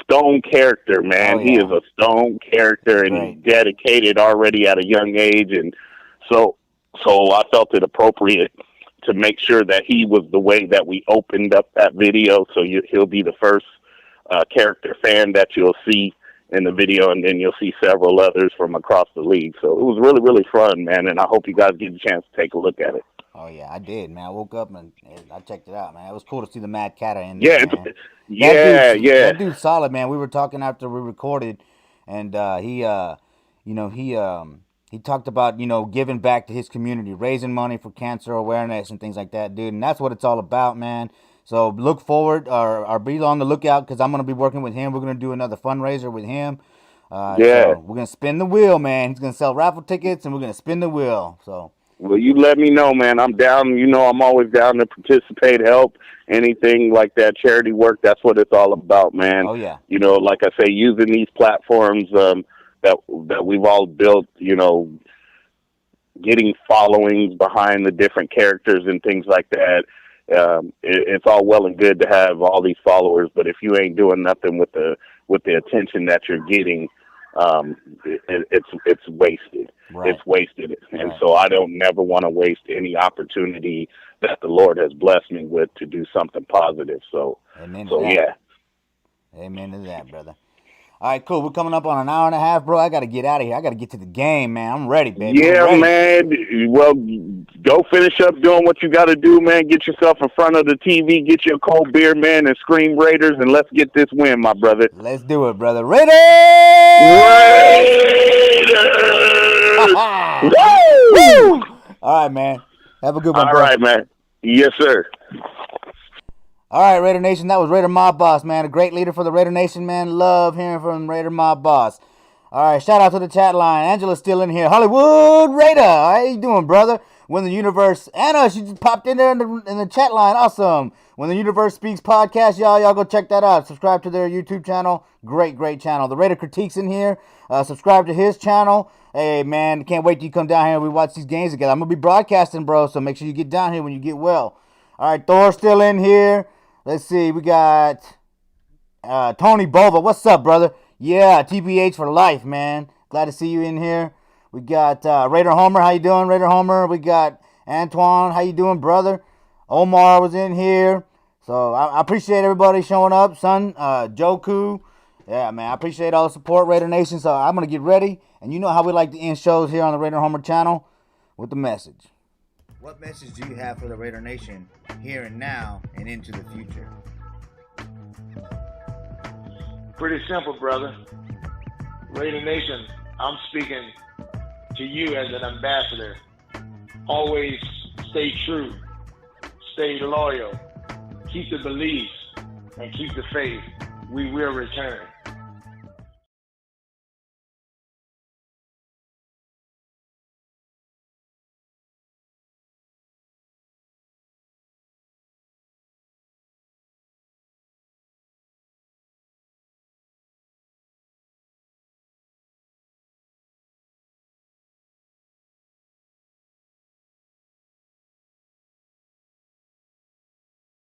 Stone character, man. Oh, yeah. He is a Stone character, and Right. he's dedicated already at a young age. And so I felt it appropriate to make sure that he was the way that we opened up that video. So he'll be the first character fan that you'll see in the video, and then you'll see several others from across the league. So it was really, really fun, man, and I hope you guys get a chance to take a look at it. Oh, yeah, I did, man. I woke up and I checked it out, man. It was cool to see the Mad Cattah in there, man. That dude's solid, man. We were talking after we recorded, and he talked about, giving back to his community, raising money for cancer awareness and things like that, dude. And that's what it's all about, man. So look forward, or be on the lookout, because I'm going to be working with him. We're going to do another fundraiser with him. So we're going to spin the wheel, man. He's going to sell raffle tickets, and we're going to spin the wheel. So. Well, you let me know, man. I'm down. I'm always down to participate, help, anything like that, charity work. That's what it's all about, man. Oh, yeah. Like I say, using these platforms that we've all built, getting followings behind the different characters and things like that. It's all well and good to have all these followers, but if you ain't doing nothing with the attention that you're getting, it's wasted. Right. It's wasted. And so I don't never want to waste any opportunity that the Lord has blessed me with to do something positive. So, yeah. Amen to that, brother. All right, cool. We're coming up on an hour and a half, bro. I got to get out of here. I got to get to the game, man. I'm ready, baby. Yeah, man. Well, go finish up doing what you got to do, man. Get yourself in front of the TV, get your cold beer, man, and scream Raiders, and let's get this win, my brother. Let's do it, brother. Raiders! Woo! All right, man. Have a good one, bro. All right, man. Yes, sir. All right, Raider Nation. That was Raider Mob Boss, man. A great leader for the Raider Nation, man. Love hearing from Raider Mob Boss. All right, shout out to the chat line. Angela's still in here. Hollywood Raider. How you doing, brother? When the Universe... Anna, she just popped in there in the chat line. Awesome. When the Universe Speaks podcast, y'all go check that out. Subscribe to their YouTube channel. Great channel. The Raider Critique's in here. Subscribe to his channel. Hey, man, can't wait till you come down here and we watch these games together. I'm going to be broadcasting, bro, so make sure you get down here when you get well. All right, Thor's still in here. Let's see. We got Tony Bova. What's up, brother? Yeah, TBH for life, man. Glad to see you in here. We got Raider Homer. How you doing, Raider Homer? We got Antoine. How you doing, brother? Omar was in here. So I appreciate everybody showing up, son. Joku. Yeah, man. I appreciate all the support, Raider Nation. So I'm going to get ready. And you know how we like to end shows here on the Raider Homer channel with the message. What message do you have for the Raider Nation here and now and into the future? Pretty simple, brother. Raider Nation, I'm speaking to you as an ambassador. Always stay true, stay loyal, keep the beliefs, and keep the faith. We will return.